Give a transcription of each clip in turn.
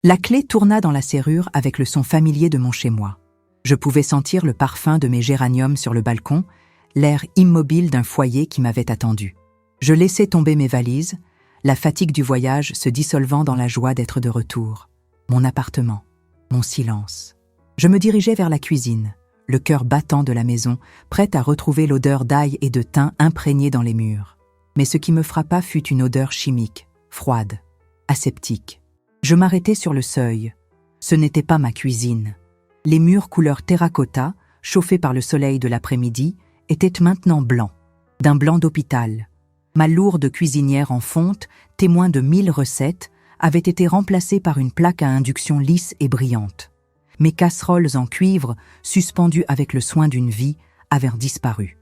La clé tourna dans la serrure avec le son familier de mon chez-moi. Je pouvais sentir le parfum de mes géraniums sur le balcon, l'air immobile d'un foyer qui m'avait attendu. Je laissai tomber mes valises, la fatigue du voyage se dissolvant dans la joie d'être de retour. Mon appartement, mon silence. Je me dirigeais vers la cuisine, le cœur battant de la maison, prête à retrouver l'odeur d'ail et de thym imprégnée dans les murs. Mais ce qui me frappa fut une odeur chimique, froide, aseptique. Je m'arrêtai sur le seuil. Ce n'était pas ma cuisine. Les murs couleur terracotta, chauffés par le soleil de l'après-midi, étaient maintenant blancs, d'un blanc d'hôpital. Ma lourde cuisinière en fonte, témoin de 1000 recettes, avait été remplacée par une plaque à induction lisse et brillante. Mes casseroles en cuivre, suspendues avec le soin d'une vie, avaient disparu.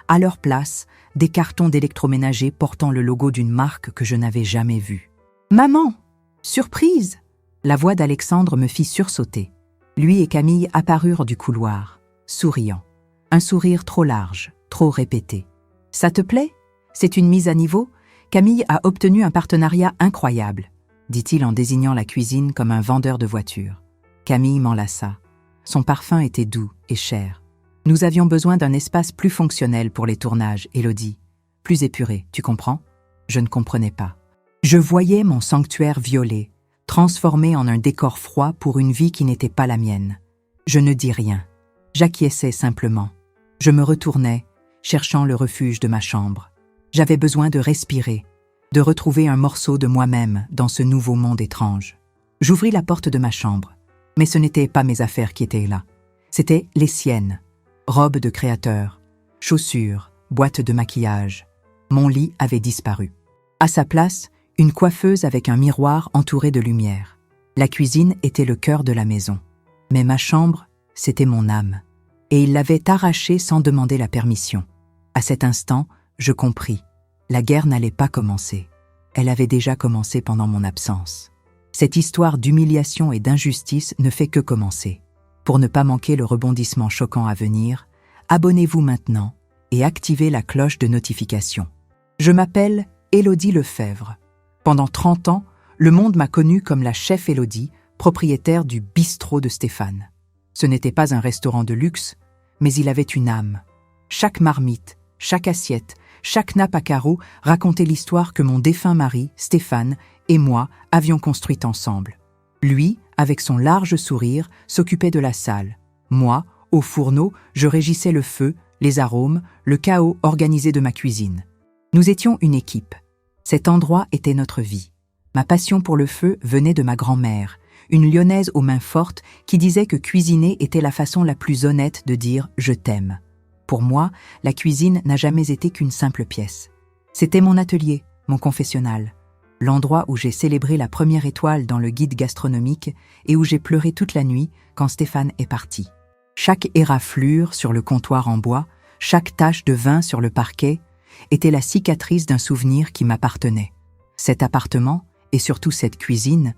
À leur place, des cartons d'électroménager portant le logo d'une marque que je n'avais jamais vue. « Maman ! Surprise !» La voix d'Alexandre me fit sursauter. Lui et Camille apparurent du couloir, souriant. Un sourire trop large, trop répété. « Ça te plaît ? C'est une mise à niveau ? Camille a obtenu un partenariat incroyable, » dit-il en désignant la cuisine comme un vendeur de voitures. Camille m'enlaça. Son parfum était doux et cher. Nous avions besoin d'un espace plus fonctionnel pour les tournages, Élodie. Plus épuré, tu comprends ? Je ne comprenais pas. Je voyais mon sanctuaire violé, transformé en un décor froid pour une vie qui n'était pas la mienne. Je ne dis rien. J'acquiesçais simplement. Je me retournais, cherchant le refuge de ma chambre. J'avais besoin de respirer, de retrouver un morceau de moi-même dans ce nouveau monde étrange. J'ouvris la porte de ma chambre, mais ce n'étaient pas mes affaires qui étaient là. C'étaient les siennes. Robe de créateur, chaussures, boîte de maquillage. Mon lit avait disparu. À sa place, une coiffeuse avec un miroir entouré de lumière. La cuisine était le cœur de la maison. Mais ma chambre, c'était mon âme. Et il l'avait arrachée sans demander la permission. À cet instant, je compris. La guerre n'allait pas commencer. Elle avait déjà commencé pendant mon absence. Cette histoire d'humiliation et d'injustice ne fait que commencer. Pour ne pas manquer le rebondissement choquant à venir, abonnez-vous maintenant et activez la cloche de notification. Je m'appelle Élodie Lefebvre. Pendant 30 ans, le monde m'a connue comme la chef Élodie, propriétaire du bistrot de Stéphane. Ce n'était pas un restaurant de luxe, mais il avait une âme. Chaque marmite, chaque assiette, chaque nappe à carreaux racontait l'histoire que mon défunt mari, Stéphane, et moi avions construite ensemble. Lui, avec son large sourire, s'occupait de la salle. Moi, au fourneau, je régissais le feu, les arômes, le chaos organisé de ma cuisine. Nous étions une équipe. Cet endroit était notre vie. Ma passion pour le feu venait de ma grand-mère, une Lyonnaise aux mains fortes qui disait que cuisiner était la façon la plus honnête de dire « je t'aime ». Pour moi, la cuisine n'a jamais été qu'une simple pièce. C'était mon atelier, mon confessionnal, l'endroit où j'ai célébré la première étoile dans le guide gastronomique et où j'ai pleuré toute la nuit quand Stéphane est parti. Chaque éraflure sur le comptoir en bois, chaque tache de vin sur le parquet était la cicatrice d'un souvenir qui m'appartenait. Cet appartement, et surtout cette cuisine,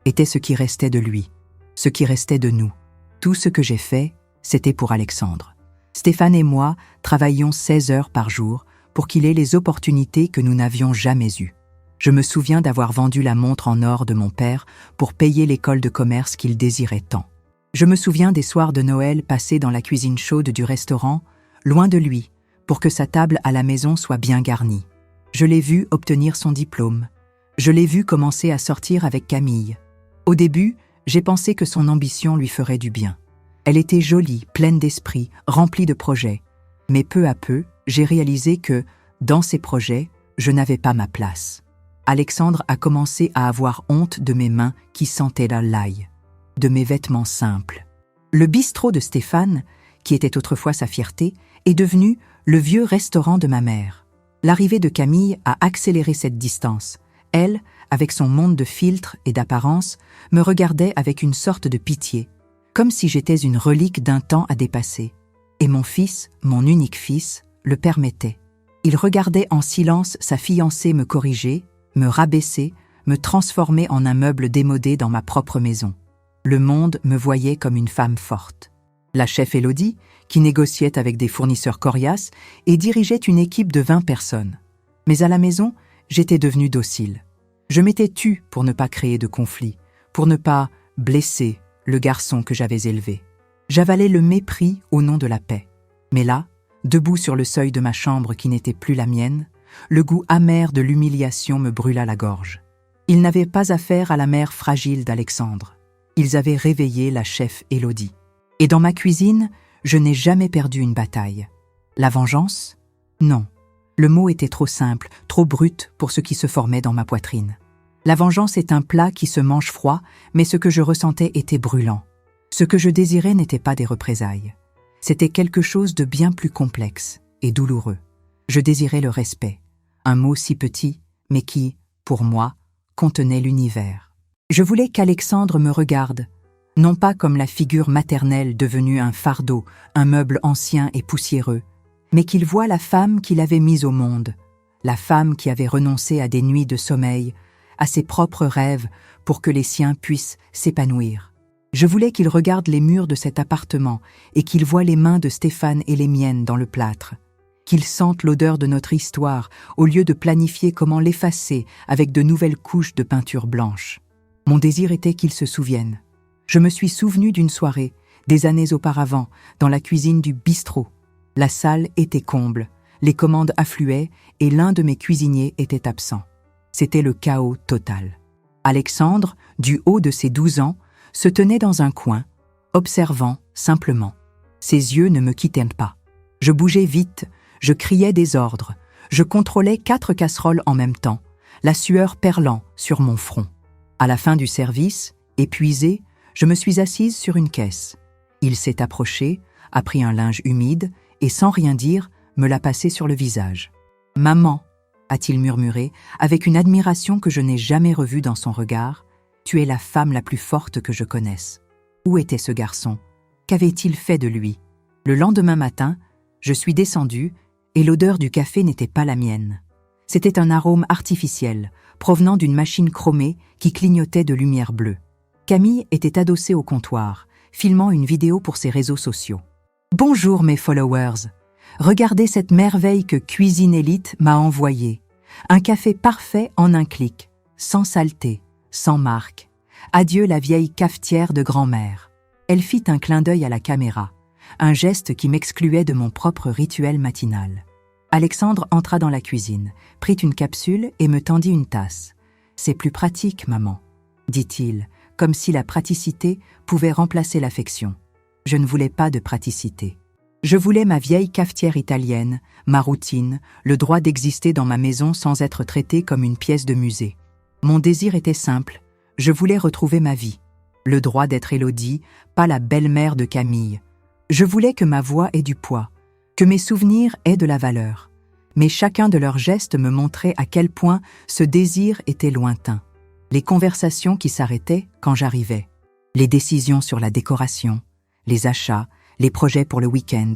était ce qui restait de lui, ce qui restait de nous. Tout ce que j'ai fait, c'était pour Alexandre. Stéphane et moi travaillions 16 heures par jour pour qu'il ait les opportunités que nous n'avions jamais eues. Je me souviens d'avoir vendu la montre en or de mon père pour payer l'école de commerce qu'il désirait tant. Je me souviens des soirs de Noël passés dans la cuisine chaude du restaurant, loin de lui, pour que sa table à la maison soit bien garnie. Je l'ai vu obtenir son diplôme. Je l'ai vu commencer à sortir avec Camille. Au début, j'ai pensé que son ambition lui ferait du bien. Elle était jolie, pleine d'esprit, remplie de projets. Mais peu à peu, j'ai réalisé que, dans ces projets, je n'avais pas ma place. Alexandre a commencé à avoir honte de mes mains qui sentaient l'ail, de mes vêtements simples. Le bistrot de Stéphane, qui était autrefois sa fierté, est devenu le vieux restaurant de ma mère. L'arrivée de Camille a accéléré cette distance. Elle, avec son monde de filtres et d'apparence, me regardait avec une sorte de pitié, comme si j'étais une relique d'un temps à dépasser. Et mon fils, mon unique fils, le permettait. Il regardait en silence sa fiancée me corriger, me rabaisser, me transformer en un meuble démodé dans ma propre maison. Le monde me voyait comme une femme forte. La chef Élodie, qui négociait avec des fournisseurs coriaces et dirigeait une équipe de 20 personnes. Mais à la maison, j'étais devenue docile. Je m'étais tue pour ne pas créer de conflit, pour ne pas blesser le garçon que j'avais élevé. J'avalais le mépris au nom de la paix. Mais là, debout sur le seuil de ma chambre qui n'était plus la mienne, le goût amer de l'humiliation me brûla la gorge. Ils n'avaient pas affaire à la mère fragile d'Alexandre. Ils avaient réveillé la chef Élodie. Et dans ma cuisine, je n'ai jamais perdu une bataille. La vengeance? Non. Le mot était trop simple, trop brut pour ce qui se formait dans ma poitrine. La vengeance est un plat qui se mange froid, mais ce que je ressentais était brûlant. Ce que je désirais n'était pas des représailles. C'était quelque chose de bien plus complexe et douloureux. Je désirais le respect, un mot si petit, mais qui, pour moi, contenait l'univers. Je voulais qu'Alexandre me regarde, non pas comme la figure maternelle devenue un fardeau, un meuble ancien et poussiéreux, mais qu'il voie la femme qu'il avait mise au monde, la femme qui avait renoncé à des nuits de sommeil, à ses propres rêves pour que les siens puissent s'épanouir. Je voulais qu'il regarde les murs de cet appartement et qu'il voie les mains de Stéphane et les miennes dans le plâtre, qu'il sente l'odeur de notre histoire au lieu de planifier comment l'effacer avec de nouvelles couches de peinture blanche. Mon désir était qu'il se souvienne. Je me suis souvenu d'une soirée, des années auparavant, dans la cuisine du bistrot. La salle était comble, les commandes affluaient et l'un de mes cuisiniers était absent. C'était le chaos total. Alexandre, du haut de ses 12 ans, se tenait dans un coin, observant simplement. Ses yeux ne me quittaient pas. Je bougeais vite, je criais des ordres, je contrôlais 4 casseroles en même temps, la sueur perlant sur mon front. À la fin du service, épuisée, je me suis assise sur une caisse. Il s'est approché, a pris un linge humide et sans rien dire, me l'a passé sur le visage. « Maman », a-t-il murmuré, avec une admiration que je n'ai jamais revue dans son regard, « tu es la femme la plus forte que je connaisse. » Où était ce garçon? Qu'avait-il fait de lui? Le lendemain matin, je suis descendue et l'odeur du café n'était pas la mienne. C'était un arôme artificiel, provenant d'une machine chromée qui clignotait de lumière bleue. Camille était adossée au comptoir, filmant une vidéo pour ses réseaux sociaux. « Bonjour mes followers, regardez cette merveille que Cuisine Élite m'a envoyée. Un café parfait en un clic, sans saleté, sans marque. Adieu la vieille cafetière de grand-mère. » Elle fit un clin d'œil à la caméra, un geste qui m'excluait de mon propre rituel matinal. Alexandre entra dans la cuisine, prit une capsule et me tendit une tasse. « C'est plus pratique, maman, » dit-il, comme si la praticité pouvait remplacer l'affection. Je ne voulais pas de praticité. Je voulais ma vieille cafetière italienne, ma routine, le droit d'exister dans ma maison sans être traitée comme une pièce de musée. Mon désir était simple, je voulais retrouver ma vie. Le droit d'être Élodie, pas la belle-mère de Camille. Je voulais que ma voix ait du poids, que mes souvenirs aient de la valeur. Mais chacun de leurs gestes me montrait à quel point ce désir était lointain. Les conversations qui s'arrêtaient quand j'arrivais, les décisions sur la décoration, les achats, les projets pour le week-end,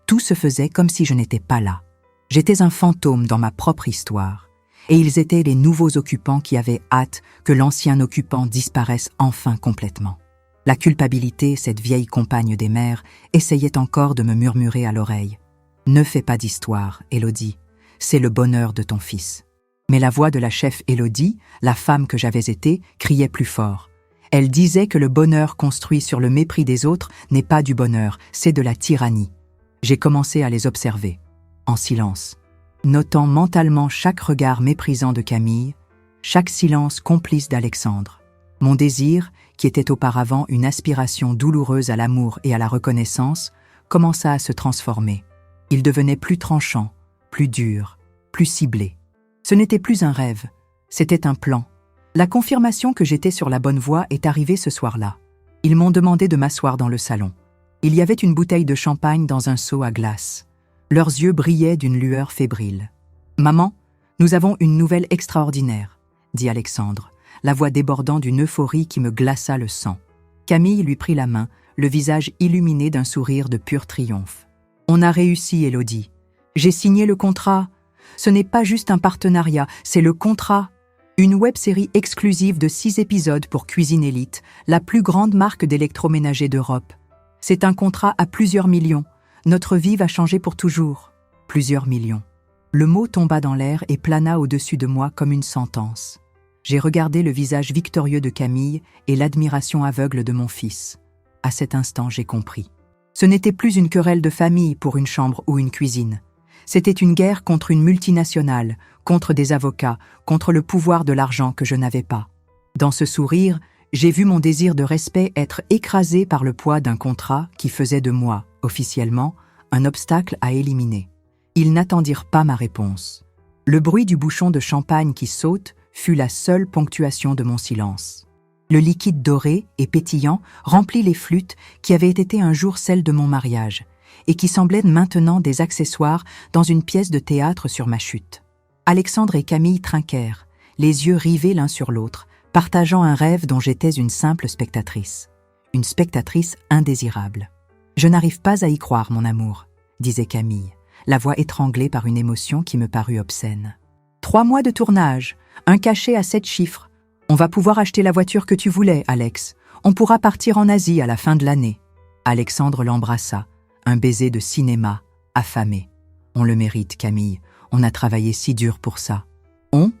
tout se faisait comme si je n'étais pas là. J'étais un fantôme dans ma propre histoire, et ils étaient les nouveaux occupants qui avaient hâte que l'ancien occupant disparaisse enfin complètement. La culpabilité, cette vieille compagne des mères, essayait encore de me murmurer à l'oreille. « Ne fais pas d'histoire, Élodie, c'est le bonheur de ton fils. » Mais la voix de la chef Élodie, la femme que j'avais été, criait plus fort. Elle disait que le bonheur construit sur le mépris des autres n'est pas du bonheur, c'est de la tyrannie. J'ai commencé à les observer, en silence, notant mentalement chaque regard méprisant de Camille, chaque silence complice d'Alexandre. Mon désir, qui était auparavant une aspiration douloureuse à l'amour et à la reconnaissance, commença à se transformer. Il devenait plus tranchant, plus dur, plus ciblé. Ce n'était plus un rêve, c'était un plan. La confirmation que j'étais sur la bonne voie est arrivée ce soir-là. Ils m'ont demandé de m'asseoir dans le salon. Il y avait une bouteille de champagne dans un seau à glace. Leurs yeux brillaient d'une lueur fébrile. « Maman, nous avons une nouvelle extraordinaire, » dit Alexandre, la voix débordant d'une euphorie qui me glaça le sang. Camille lui prit la main, le visage illuminé d'un sourire de pur triomphe. « On a réussi, Élodie. J'ai signé le contrat. Ce n'est pas juste un partenariat, c'est le contrat. Une web-série exclusive de 6 épisodes pour Cuisine Élite, la plus grande marque d'électroménager d'Europe. C'est un contrat à plusieurs millions. Notre vie va changer pour toujours. Plusieurs millions. » Le mot tomba dans l'air et plana au-dessus de moi comme une sentence. J'ai regardé le visage victorieux de Camille et l'admiration aveugle de mon fils. À cet instant, j'ai compris. Ce n'était plus une querelle de famille pour une chambre ou une cuisine. C'était une guerre contre une multinationale, contre des avocats, contre le pouvoir de l'argent que je n'avais pas. Dans ce sourire, j'ai vu mon désir de respect être écrasé par le poids d'un contrat qui faisait de moi, officiellement, un obstacle à éliminer. Ils n'attendirent pas ma réponse. Le bruit du bouchon de champagne qui saute fut la seule ponctuation de mon silence. Le liquide doré et pétillant remplit les flûtes qui avaient été un jour celles de mon mariage et qui semblaient maintenant des accessoires dans une pièce de théâtre sur ma chute. Alexandre et Camille trinquèrent, les yeux rivés l'un sur l'autre, partageant un rêve dont j'étais une simple spectatrice. Une spectatrice indésirable. « Je n'arrive pas à y croire, mon amour », disait Camille, la voix étranglée par une émotion qui me parut obscène. 3 mois de tournage, un cachet à 7 chiffres. On va pouvoir acheter la voiture que tu voulais, Alex. On pourra partir en Asie à la fin de l'année. Alexandre l'embrassa, un baiser de cinéma, affamé. On le mérite, Camille. On a travaillé si dur pour ça. On?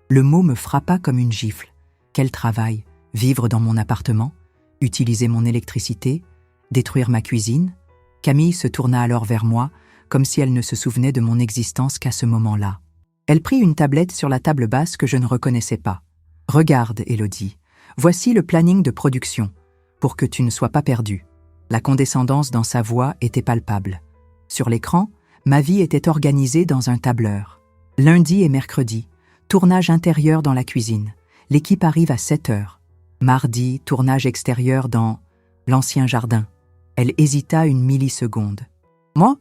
Le mot me frappa comme une gifle. Quel travail? Vivre dans mon appartement? Utiliser mon électricité? Détruire ma cuisine? Camille se tourna alors vers moi, comme si elle ne se souvenait de mon existence qu'à ce moment-là. Elle prit une tablette sur la table basse que je ne reconnaissais pas. « Regarde, Élodie, voici le planning de production, pour que tu ne sois pas perdue. » La condescendance dans sa voix était palpable. Sur l'écran, ma vie était organisée dans un tableur. Lundi et mercredi, tournage intérieur dans la cuisine. L'équipe arrive à 7 heures. Mardi, tournage extérieur dans l'ancien jardin. Elle hésita une milliseconde. « Moi,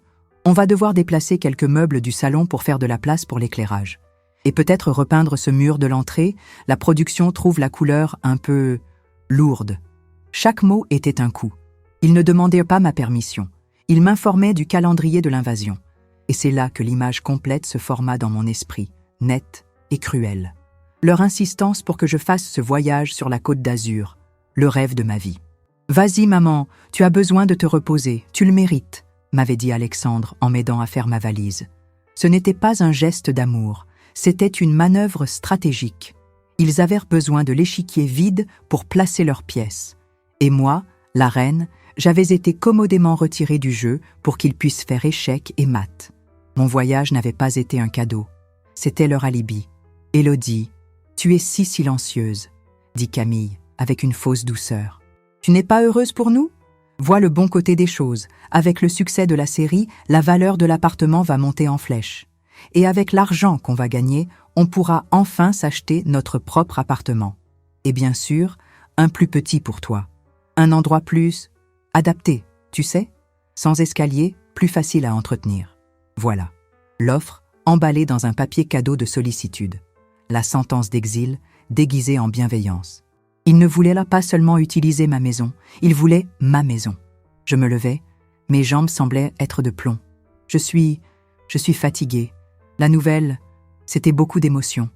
on va devoir déplacer quelques meubles du salon pour faire de la place pour l'éclairage. Et peut-être repeindre ce mur de l'entrée, la production trouve la couleur un peu lourde. » Chaque mot était un coup. Ils ne demandaient pas ma permission. Ils m'informaient du calendrier de l'invasion. Et c'est là que l'image complète se forma dans mon esprit, nette et cruelle. Leur insistance pour que je fasse ce voyage sur la Côte d'Azur, le rêve de ma vie. « Vas-y, maman, tu as besoin de te reposer, tu le mérites », m'avait dit Alexandre en m'aidant à faire ma valise. Ce n'était pas un geste d'amour, c'était une manœuvre stratégique. Ils avaient besoin de l'échiquier vide pour placer leurs pièces. Et moi, la reine, j'avais été commodément retirée du jeu pour qu'ils puissent faire échec et mat. Mon voyage n'avait pas été un cadeau. C'était leur alibi. « Élodie, tu es si silencieuse, » dit Camille, avec une fausse douceur. « Tu n'es pas heureuse pour nous ? Vois le bon côté des choses. Avec le succès de la série, la valeur de l'appartement va monter en flèche. Et avec l'argent qu'on va gagner, on pourra enfin s'acheter notre propre appartement. Et bien sûr, un plus petit pour toi. Un endroit plus adapté, tu sais, sans escalier, plus facile à entretenir. Voilà. L'offre, emballée dans un papier cadeau de sollicitude. La sentence d'exil, déguisée en bienveillance. Il ne voulait là pas seulement utiliser ma maison, il voulait ma maison. Je me levai, mes jambes semblaient être de plomb. Je suis fatiguée. La nouvelle, c'était beaucoup d'émotions.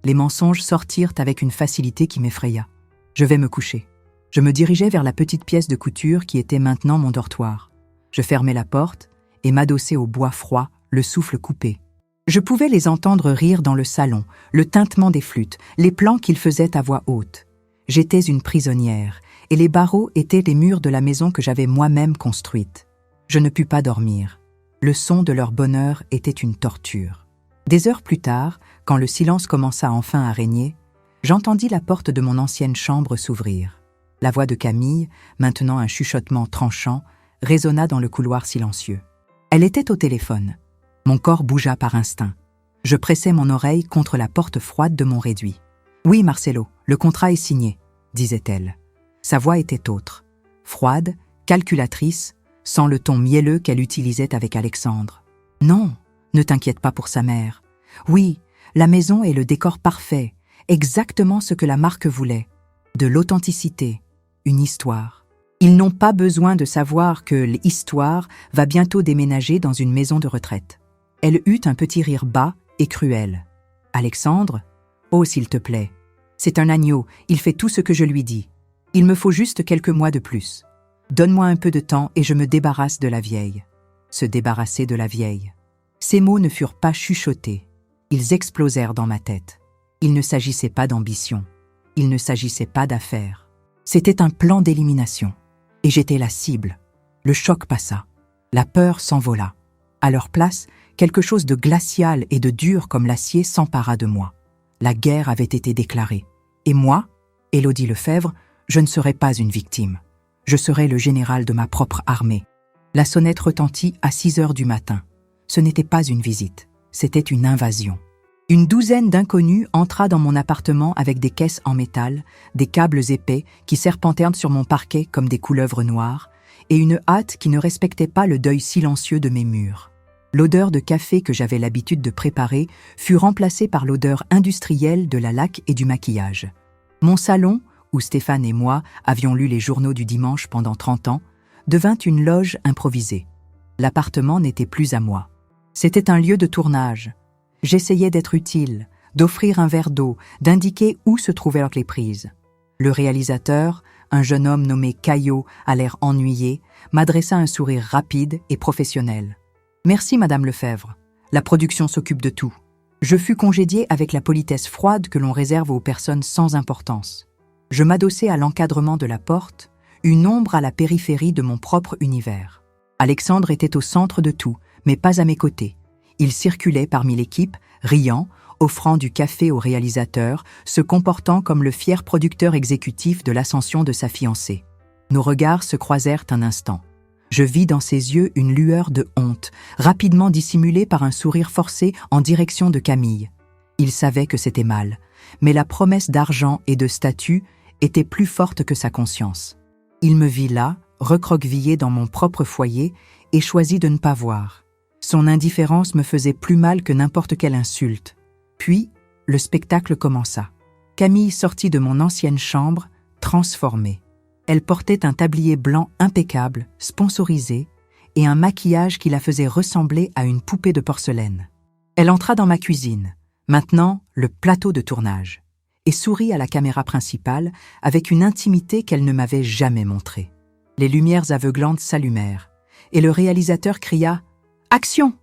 Les mensonges sortirent avec une facilité qui m'effraya. Je vais me coucher. Je me dirigeais vers la petite pièce de couture qui était maintenant mon dortoir. Je fermai la porte et m'adossai au bois froid, le souffle coupé. Je pouvais les entendre rire dans le salon, le tintement des flûtes, les plans qu'ils faisaient à voix haute. J'étais une prisonnière, et les barreaux étaient les murs de la maison que j'avais moi-même construite. Je ne pus pas dormir. Le son de leur bonheur était une torture. Des heures plus tard, quand le silence commença enfin à régner, j'entendis la porte de mon ancienne chambre s'ouvrir. La voix de Camille, maintenant un chuchotement tranchant, résonna dans le couloir silencieux. Elle était au téléphone. Mon corps bougea par instinct. Je pressai mon oreille contre la porte froide de mon réduit. « Oui, Marcelo, le contrat est signé », disait-elle. Sa voix était autre, froide, calculatrice, sans le ton mielleux qu'elle utilisait avec Alexandre. « Non, ne t'inquiète pas pour sa mère. Oui, la maison est le décor parfait, exactement ce que la marque voulait. De l'authenticité, une histoire. Ils n'ont pas besoin de savoir que l'histoire va bientôt déménager dans une maison de retraite. » Elle eut un petit rire bas et cruel. « Alexandre ? Oh, s'il te plaît. C'est un agneau, il fait tout ce que je lui dis. Il me faut juste quelques mois de plus. Donne-moi un peu de temps et je me débarrasse de la vieille. » Se débarrasser de la vieille. Ces mots ne furent pas chuchotés. Ils explosèrent dans ma tête. Il ne s'agissait pas d'ambition. Il ne s'agissait pas d'affaires. C'était un plan d'élimination. Et j'étais la cible. Le choc passa. La peur s'envola. À leur place, quelque chose de glacial et de dur comme l'acier s'empara de moi. La guerre avait été déclarée. Et moi, Élodie Lefebvre, je ne serais pas une victime. Je serais le général de ma propre armée. La sonnette retentit à 6 heures du matin. Ce n'était pas une visite, c'était une invasion. Une douzaine d'inconnus entra dans mon appartement avec des caisses en métal, des câbles épais qui serpentèrent sur mon parquet comme des couleuvres noires, et une hâte qui ne respectait pas le deuil silencieux de mes murs. L'odeur de café que j'avais l'habitude de préparer fut remplacée par l'odeur industrielle de la laque et du maquillage. Mon salon, où Stéphane et moi avions lu les journaux du dimanche pendant 30 ans, devint une loge improvisée. L'appartement n'était plus à moi. C'était un lieu de tournage. J'essayais d'être utile, d'offrir un verre d'eau, d'indiquer où se trouvaient leurs clés prises. Le réalisateur, un jeune homme nommé Caillot, à l'air ennuyé, m'adressa un sourire rapide et professionnel. « Merci, Madame Lefebvre. La production s'occupe de tout. » Je fus congédié avec la politesse froide que l'on réserve aux personnes sans importance. Je m'adossai à l'encadrement de la porte, une ombre à la périphérie de mon propre univers. Alexandre était au centre de tout, mais pas à mes côtés. Il circulait parmi l'équipe, riant, offrant du café au réalisateur, se comportant comme le fier producteur exécutif de l'ascension de sa fiancée. Nos regards se croisèrent un instant. Je vis dans ses yeux une lueur de honte, rapidement dissimulée par un sourire forcé en direction de Camille. Il savait que c'était mal, mais la promesse d'argent et de statut était plus forte que sa conscience. Il me vit là, recroquevillé dans mon propre foyer, et choisit de ne pas voir. Son indifférence me faisait plus mal que n'importe quelle insulte. Puis, le spectacle commença. Camille sortit de mon ancienne chambre, transformée. Elle portait un tablier blanc impeccable, sponsorisé, et un maquillage qui la faisait ressembler à une poupée de porcelaine. Elle entra dans ma cuisine, maintenant le plateau de tournage, et sourit à la caméra principale avec une intimité qu'elle ne m'avait jamais montrée. Les lumières aveuglantes s'allumèrent, et le réalisateur cria « Action !»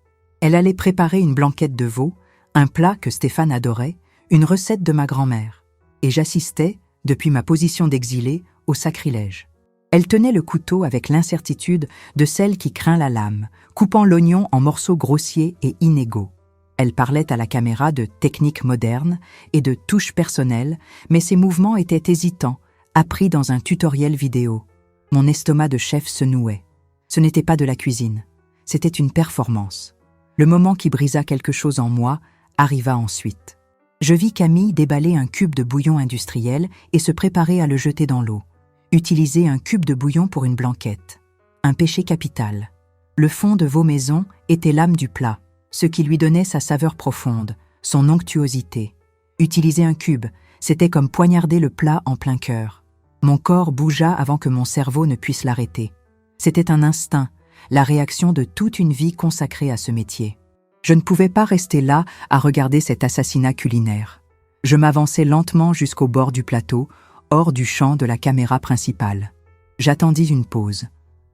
Elle allait préparer une blanquette de veau, un plat que Stéphane adorait, une recette de ma grand-mère. Et j'assistais, depuis ma position d'exilé, au sacrilège. Elle tenait le couteau avec l'incertitude de celle qui craint la lame, coupant l'oignon en morceaux grossiers et inégaux. Elle parlait à la caméra de techniques modernes et de touches personnelles, mais ses mouvements étaient hésitants, appris dans un tutoriel vidéo. Mon estomac de chef se nouait. Ce n'était pas de la cuisine, c'était une performance. Le moment qui brisa quelque chose en moi arriva ensuite. Je vis Camille déballer un cube de bouillon industriel et se préparer à le jeter dans l'eau. Utiliser un cube de bouillon pour une blanquette. Un péché capital. Le fond de veau maison était l'âme du plat, ce qui lui donnait sa saveur profonde, son onctuosité. Utiliser un cube, c'était comme poignarder le plat en plein cœur. Mon corps bougea avant que mon cerveau ne puisse l'arrêter. C'était un instinct, la réaction de toute une vie consacrée à ce métier. Je ne pouvais pas rester là à regarder cet assassinat culinaire. Je m'avançai lentement jusqu'au bord du plateau, hors du champ de la caméra principale. J'attendis une pause.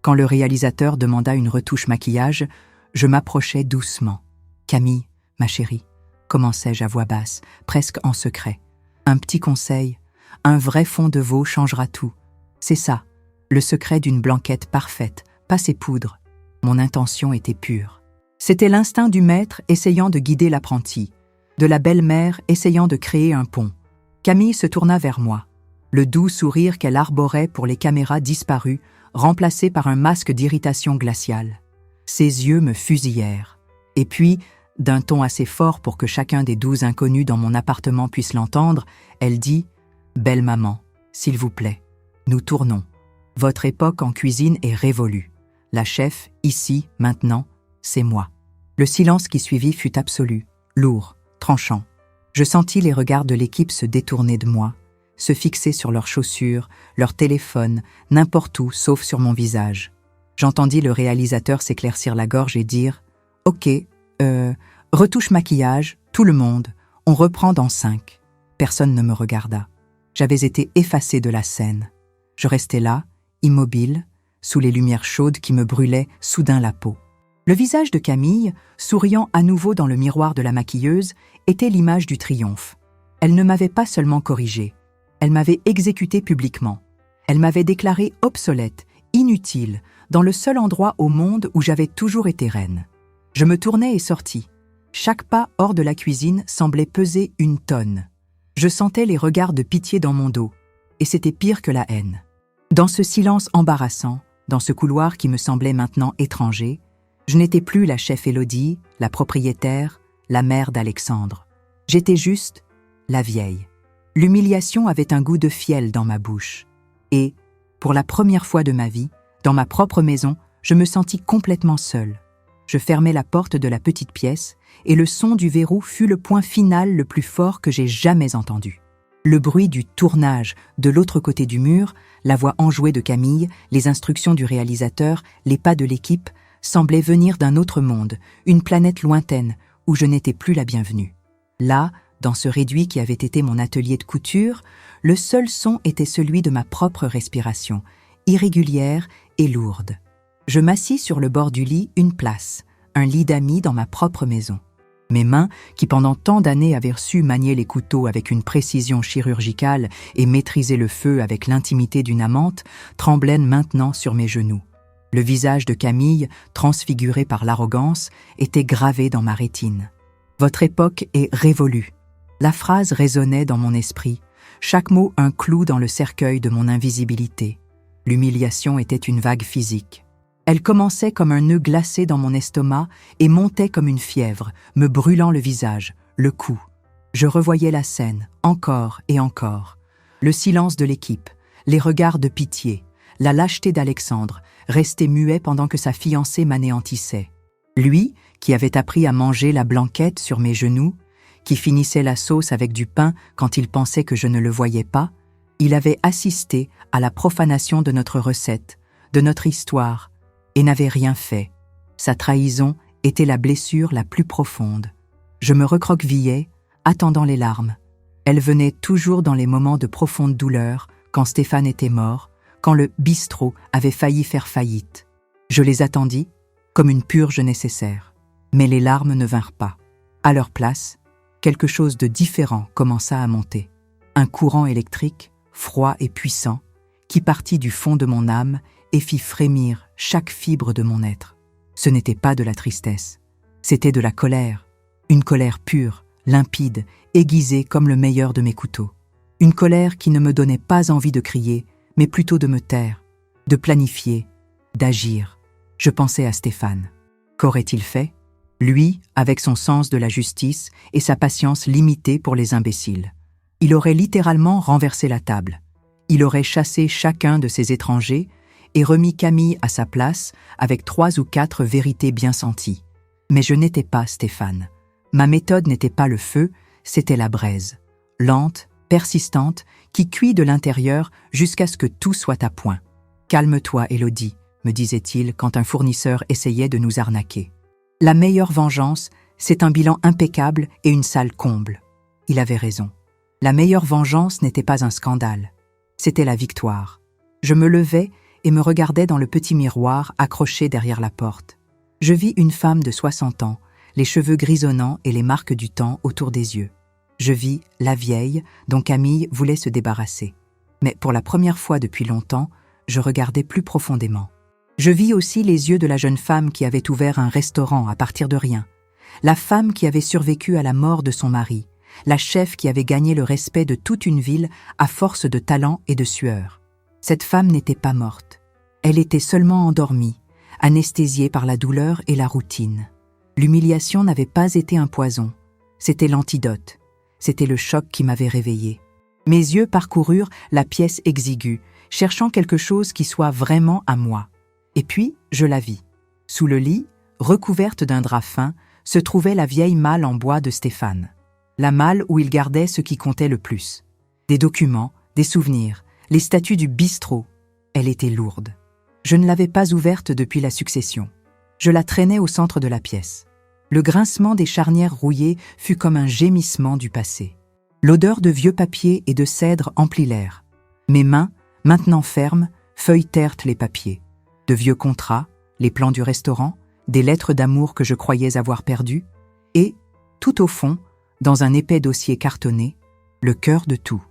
Quand le réalisateur demanda une retouche maquillage, je m'approchai doucement. « Camille, ma chérie », commençai-je à voix basse, presque en secret. « Un petit conseil, un vrai fond de veau changera tout. C'est ça, le secret d'une blanquette parfaite, pas ses poudres. » Mon intention était pure. C'était l'instinct du maître essayant de guider l'apprenti, de la belle-mère essayant de créer un pont. Camille se tourna vers moi. Le doux sourire qu'elle arborait pour les caméras disparues, remplacé par un masque d'irritation glaciale. Ses yeux me fusillèrent. Et puis, d'un ton assez fort pour que chacun des 12 inconnus dans mon appartement puisse l'entendre, elle dit « Belle maman, s'il vous plaît, nous tournons. Votre époque en cuisine est révolue. La chef, ici, maintenant, c'est moi. » Le silence qui suivit fut absolu, lourd, tranchant. Je sentis les regards de l'équipe se détourner de moi, se fixer sur leurs chaussures, leur téléphone, n'importe où sauf sur mon visage. J'entendis le réalisateur s'éclaircir la gorge et dire « Ok, retouche maquillage, tout le monde, on reprend dans 5. » Personne ne me regarda. J'avais été effacé de la scène. Je restais là, immobile, sous les lumières chaudes qui me brûlaient soudain la peau. Le visage de Camille, souriant à nouveau dans le miroir de la maquilleuse, était l'image du triomphe. Elle ne m'avait pas seulement corrigée, elle m'avait exécutée publiquement. Elle m'avait déclarée obsolète, inutile, dans le seul endroit au monde où j'avais toujours été reine. Je me tournai et sortis. Chaque pas hors de la cuisine semblait peser une tonne. Je sentais les regards de pitié dans mon dos, et c'était pire que la haine. Dans ce silence embarrassant, dans ce couloir qui me semblait maintenant étranger, je n'étais plus la chef Élodie, la propriétaire, la mère d'Alexandre. J'étais juste la vieille. L'humiliation avait un goût de fiel dans ma bouche. Et, pour la première fois de ma vie, dans ma propre maison, je me sentis complètement seule. Je fermai la porte de la petite pièce et le son du verrou fut le point final le plus fort que j'ai jamais entendu. Le bruit du tournage de l'autre côté du mur, la voix enjouée de Camille, les instructions du réalisateur, les pas de l'équipe, semblaient venir d'un autre monde, une planète lointaine où je n'étais plus la bienvenue. Là, dans ce réduit qui avait été mon atelier de couture, le seul son était celui de ma propre respiration, irrégulière et lourde. Je m'assis sur le bord du lit, une place, un lit d'amis dans ma propre maison. Mes mains, qui pendant tant d'années avaient su manier les couteaux avec une précision chirurgicale et maîtriser le feu avec l'intimité d'une amante, tremblaient maintenant sur mes genoux. Le visage de Camille, transfiguré par l'arrogance, était gravé dans ma rétine. « Votre époque est révolue ». La phrase résonnait dans mon esprit, chaque mot un clou dans le cercueil de mon invisibilité. L'humiliation était une vague physique. Elle commençait comme un nœud glacé dans mon estomac et montait comme une fièvre, me brûlant le visage, le cou. Je revoyais la scène, encore et encore. Le silence de l'équipe, les regards de pitié, la lâcheté d'Alexandre, resté muet pendant que sa fiancée m'anéantissait. Lui, qui avait appris à manger la blanquette sur mes genoux, qui finissait la sauce avec du pain quand il pensait que je ne le voyais pas, il avait assisté à la profanation de notre recette, de notre histoire, et n'avait rien fait. Sa trahison était la blessure la plus profonde. Je me recroquevillais, attendant les larmes. Elles venaient toujours dans les moments de profonde douleur, quand Stéphane était mort, quand le bistrot avait failli faire faillite. Je les attendis, comme une purge nécessaire. Mais les larmes ne vinrent pas. À leur place, quelque chose de différent commença à monter. Un courant électrique, froid et puissant, qui partit du fond de mon âme et fit frémir chaque fibre de mon être. Ce n'était pas de la tristesse, c'était de la colère. Une colère pure, limpide, aiguisée comme le meilleur de mes couteaux. Une colère qui ne me donnait pas envie de crier, mais plutôt de me taire, de planifier, d'agir. Je pensais à Stéphane. Qu'aurait-il fait ? Lui, avec son sens de la justice et sa patience limitée pour les imbéciles. Il aurait littéralement renversé la table. Il aurait chassé chacun de ces étrangers et remis Camille à sa place avec 3 ou 4 vérités bien senties. Mais je n'étais pas Stéphane. Ma méthode n'était pas le feu, c'était la braise. Lente, persistante, qui cuit de l'intérieur jusqu'à ce que tout soit à point. « Calme-toi, Élodie », me disait-il quand un fournisseur essayait de nous arnaquer. La meilleure vengeance, c'est un bilan impeccable et une salle comble. Il avait raison. La meilleure vengeance n'était pas un scandale. C'était la victoire. Je me levai et me regardais dans le petit miroir accroché derrière la porte. Je vis une femme de 60 ans, les cheveux grisonnants et les marques du temps autour des yeux. Je vis la vieille dont Camille voulait se débarrasser. Mais pour la première fois depuis longtemps, je regardais plus profondément. Je vis aussi les yeux de la jeune femme qui avait ouvert un restaurant à partir de rien, la femme qui avait survécu à la mort de son mari, la chef qui avait gagné le respect de toute une ville à force de talent et de sueur. Cette femme n'était pas morte. Elle était seulement endormie, anesthésiée par la douleur et la routine. L'humiliation n'avait pas été un poison. C'était l'antidote. C'était le choc qui m'avait réveillée. Mes yeux parcoururent la pièce exiguë, cherchant quelque chose qui soit vraiment à moi. Et puis, je la vis. Sous le lit, recouverte d'un drap fin, se trouvait la vieille malle en bois de Stéphane. La malle où il gardait ce qui comptait le plus. Des documents, des souvenirs, les statuts du bistrot. Elle était lourde. Je ne l'avais pas ouverte depuis la succession. Je la traînais au centre de la pièce. Le grincement des charnières rouillées fut comme un gémissement du passé. L'odeur de vieux papier et de cèdre emplit l'air. Mes mains, maintenant fermes, feuilletèrent les papiers. De vieux contrats, les plans du restaurant, des lettres d'amour que je croyais avoir perdues, et, tout au fond, dans un épais dossier cartonné, Le cœur de tout.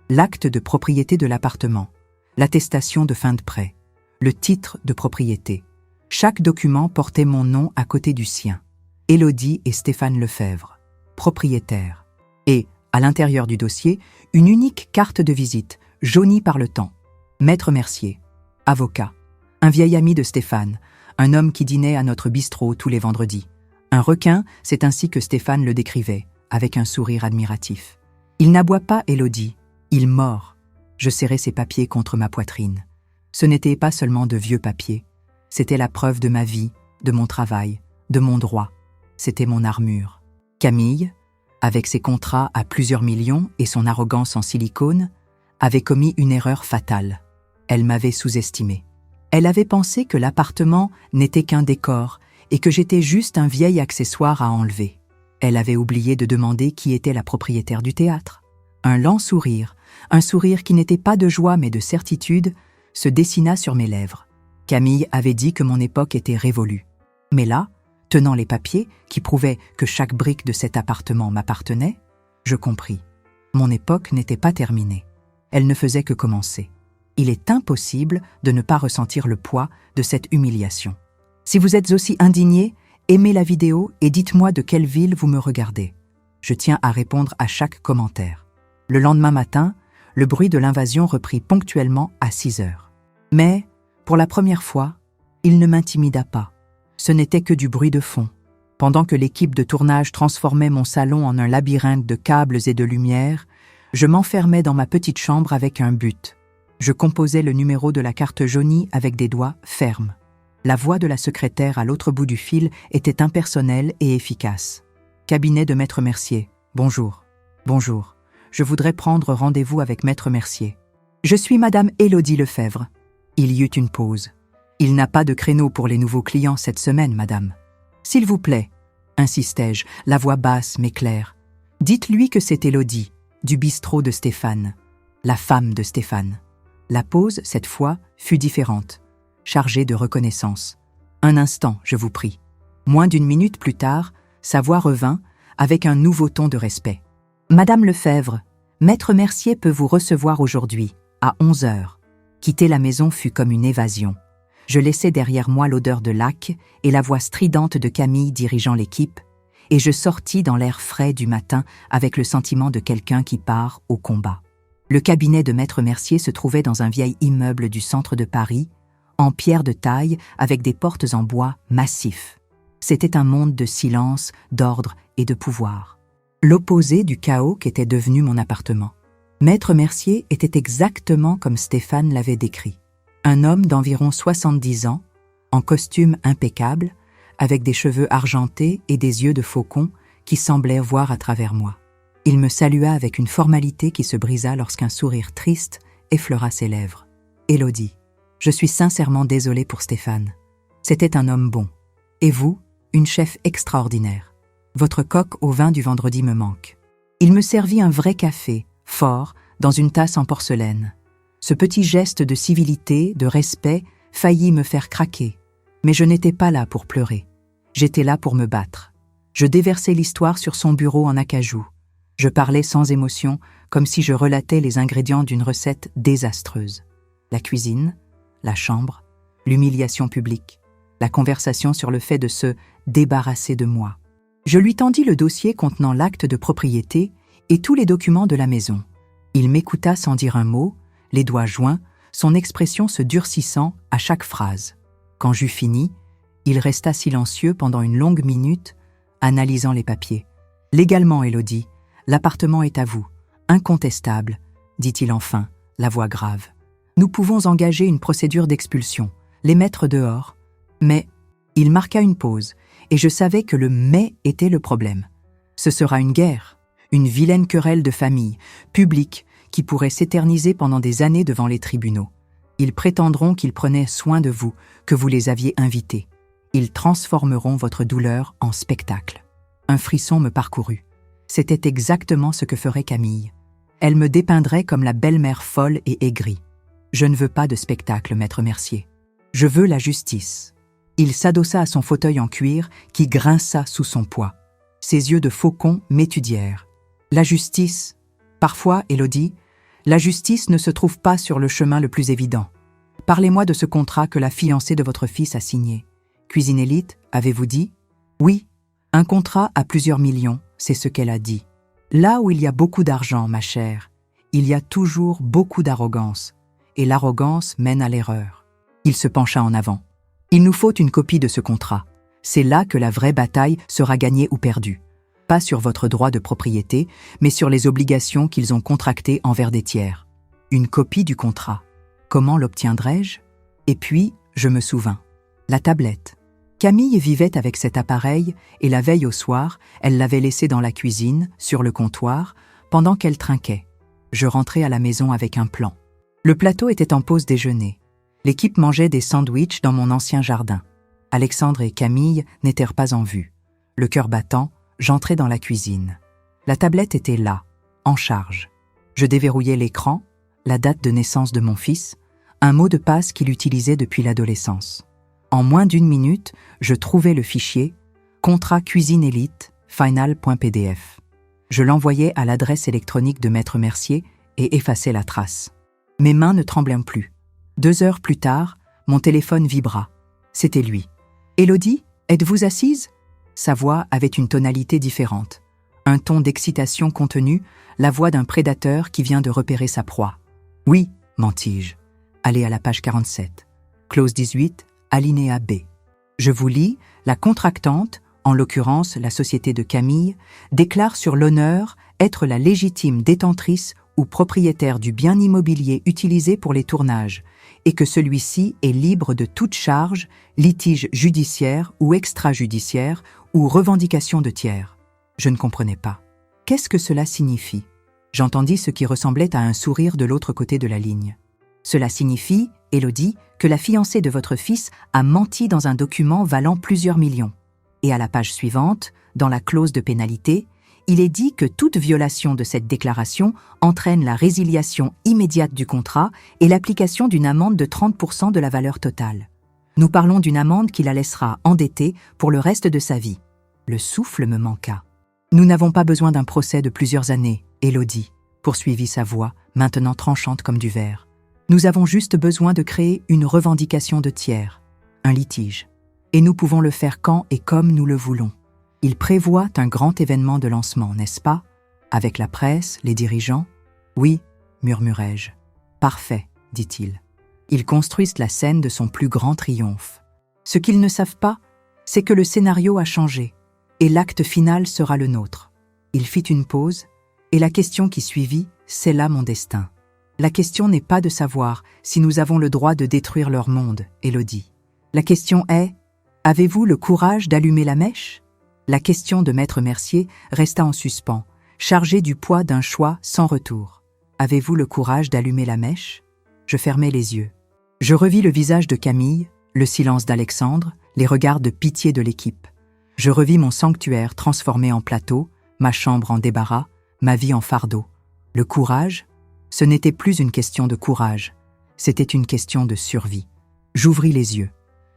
L'acte de propriété de l'appartement, l'attestation de fin de prêt, le titre de propriété. Chaque document portait mon nom à côté du sien. Élodie et Stéphane Lefebvre, propriétaires. Et, à l'intérieur du dossier, une unique carte de visite, jaunie par le temps. Maître Mercier, avocat. Un vieil ami de Stéphane, un homme qui dînait à notre bistrot tous les vendredis. Un requin, c'est ainsi que Stéphane le décrivait, avec un sourire admiratif. Il n'aboie pas, Élodie, il mord. Je serrais ses papiers contre ma poitrine. Ce n'était pas seulement de vieux papiers, c'était la preuve de ma vie, de mon travail, de mon droit. C'était mon armure. Camille, avec ses contrats à plusieurs millions et son arrogance en silicone, avait commis une erreur fatale. Elle m'avait sous-estimé. Elle avait pensé que l'appartement n'était qu'un décor et que j'étais juste un vieil accessoire à enlever. Elle avait oublié de demander qui était la propriétaire du théâtre. Un lent sourire, un sourire qui n'était pas de joie mais de certitude, se dessina sur mes lèvres. Camille avait dit que mon époque était révolue. Mais là, tenant les papiers qui prouvaient que chaque brique de cet appartement m'appartenait, je compris. Mon époque n'était pas terminée. Elle ne faisait que commencer. Il est impossible de ne pas ressentir le poids de cette humiliation. Si vous êtes aussi indigné, aimez la vidéo et dites-moi de quelle ville vous me regardez. Je tiens à répondre à chaque commentaire. Le lendemain matin, le bruit de l'invasion reprit ponctuellement à 6 heures. Mais, pour la première fois, il ne m'intimida pas. Ce n'était que du bruit de fond. Pendant que l'équipe de tournage transformait mon salon en un labyrinthe de câbles et de lumière, je m'enfermais dans ma petite chambre avec un but. Je composais le numéro de la carte jaunie avec des doigts fermes. La voix de la secrétaire à l'autre bout du fil était impersonnelle et efficace. Cabinet de Maître Mercier. Bonjour. Bonjour. Je voudrais prendre rendez-vous avec Maître Mercier. Je suis Madame Élodie Lefebvre. Il y eut une pause. Il n'a pas de créneau pour les nouveaux clients cette semaine, madame. S'il vous plaît, insistai-je, la voix basse mais claire. Dites-lui que c'est Élodie, du bistrot de Stéphane, la femme de Stéphane. La pause, cette fois, fut différente, chargée de reconnaissance. Un instant, je vous prie. Moins d'une minute plus tard, sa voix revint, avec un nouveau ton de respect. Madame Lefebvre, Maître Mercier peut vous recevoir aujourd'hui, à 11 heures. Quitter la maison fut comme une évasion. Je laissai derrière moi l'odeur de lac et la voix stridente de Camille dirigeant l'équipe, et je sortis dans l'air frais du matin avec le sentiment de quelqu'un qui part au combat. Le cabinet de Maître Mercier se trouvait dans un vieil immeuble du centre de Paris, en pierre de taille avec des portes en bois massifs. C'était un monde de silence, d'ordre et de pouvoir. L'opposé du chaos qu'était devenu mon appartement. Maître Mercier était exactement comme Stéphane l'avait décrit. Un homme d'environ 70 ans, en costume impeccable, avec des cheveux argentés et des yeux de faucon qui semblaient voir à travers moi. Il me salua avec une formalité qui se brisa lorsqu'un sourire triste effleura ses lèvres. « Élodie, je suis sincèrement désolée pour Stéphane. C'était un homme bon. Et vous, une chef extraordinaire. Votre coque au vin du vendredi me manque. » Il me servit un vrai café, fort, dans une tasse en porcelaine. Ce petit geste de civilité, de respect, faillit me faire craquer. Mais je n'étais pas là pour pleurer. J'étais là pour me battre. Je déversai l'histoire sur son bureau en acajou. Je parlais sans émotion, comme si je relatais les ingrédients d'une recette désastreuse. La cuisine, la chambre, l'humiliation publique, la conversation sur le fait de se débarrasser de moi. Je lui tendis le dossier contenant l'acte de propriété et tous les documents de la maison. Il m'écouta sans dire un mot, les doigts joints, son expression se durcissant à chaque phrase. Quand j'eus fini, il resta silencieux pendant une longue minute, analysant les papiers. « Légalement, Élodie, l'appartement est à vous, incontestable, dit-il enfin, la voix grave. Nous pouvons engager une procédure d'expulsion, les mettre dehors. » Mais il marqua une pause, et je savais que le « mais » était le problème. Ce sera une guerre, une vilaine querelle de famille, publique, qui pourrait s'éterniser pendant des années devant les tribunaux. Ils prétendront qu'ils prenaient soin de vous, que vous les aviez invités. Ils transformeront votre douleur en spectacle. Un frisson me parcourut. C'était exactement ce que ferait Camille. Elle me dépeindrait comme la belle-mère folle et aigrie. Je ne veux pas de spectacle, Maître Mercier. Je veux la justice. Il s'adossa à son fauteuil en cuir qui grinça sous son poids. Ses yeux de faucon m'étudièrent. La justice? Parfois, Élodie, la justice ne se trouve pas sur le chemin le plus évident. Parlez-moi de ce contrat que la fiancée de votre fils a signé. Cuisine Élite, avez-vous dit? Oui, un contrat à plusieurs millions, c'est ce qu'elle a dit. Là où il y a beaucoup d'argent, ma chère, il y a toujours beaucoup d'arrogance. Et l'arrogance mène à l'erreur. Il se pencha en avant. Il nous faut une copie de ce contrat. C'est là que la vraie bataille sera gagnée ou perdue. Pas sur votre droit de propriété, mais sur les obligations qu'ils ont contractées envers des tiers. Une copie du contrat. Comment l'obtiendrai-je? Et puis, je me souvins. La tablette. Camille vivait avec cet appareil et la veille au soir, elle l'avait laissé dans la cuisine, sur le comptoir, pendant qu'elle trinquait. Je rentrais à la maison avec un plan. Le plateau était en pause déjeuner. L'équipe mangeait des sandwichs dans mon ancien jardin. Alexandre et Camille n'étaient pas en vue. Le cœur battant, j'entrais dans la cuisine. La tablette était là, en charge. Je déverrouillais l'écran, la date de naissance de mon fils, un mot de passe qu'il utilisait depuis l'adolescence. En moins d'1 minute, je trouvais le fichier « Contrat Cuisine Élite, final.pdf ». Je l'envoyais à l'adresse électronique de Maître Mercier et effaçais la trace. Mes mains ne tremblaient plus. 2 heures plus tard, mon téléphone vibra. C'était lui. « Élodie, êtes-vous assise ?» Sa voix avait une tonalité différente. Un ton d'excitation contenu, la voix d'un prédateur qui vient de repérer sa proie. « Oui, mentis-je. Allez à la page 47. Clause 18, alinéa B. Je vous lis, la contractante, en l'occurrence la société de Camille, déclare sur l'honneur être la légitime détentrice ou propriétaire du bien immobilier utilisé pour les tournages, et que celui-ci est libre de toute charge, litige judiciaire ou extrajudiciaire ou revendication de tiers. Je ne comprenais pas. Qu'est-ce que cela signifie? J'entendis ce qui ressemblait à un sourire de l'autre côté de la ligne. Cela signifie, Élodie, que la fiancée de votre fils a menti dans un document valant plusieurs millions. Et à la page suivante, dans la clause de pénalité, il est dit que toute violation de cette déclaration entraîne la résiliation immédiate du contrat et l'application d'une amende de 30% de la valeur totale. Nous parlons d'une amende qui la laissera endettée pour le reste de sa vie. Le souffle me manqua. Nous n'avons pas besoin d'un procès de plusieurs années, Élodie, poursuivit sa voix, maintenant tranchante comme du verre. Nous avons juste besoin de créer une revendication de tiers, un litige. Et nous pouvons le faire quand et comme nous le voulons. Il prévoit un grand événement de lancement, n'est-ce pas? Avec la presse, les dirigeants? Oui, murmurai-je. Parfait, dit-il. Ils construisent la scène de son plus grand triomphe. Ce qu'ils ne savent pas, c'est que le scénario a changé, et l'acte final sera le nôtre. Il fit une pause, et la question qui suivit scella mon destin. La question n'est pas de savoir si nous avons le droit de détruire leur monde, Élodie. La question est, avez-vous le courage d'allumer la mèche? La question de Maître Mercier resta en suspens, chargée du poids d'un choix sans retour. Avez-vous le courage d'allumer la mèche? Je fermai les yeux. Je revis le visage de Camille, le silence d'Alexandre, les regards de pitié de l'équipe. Je revis mon sanctuaire transformé en plateau, ma chambre en débarras, ma vie en fardeau. Le courage? Ce n'était plus une question de courage, c'était une question de survie. J'ouvris les yeux.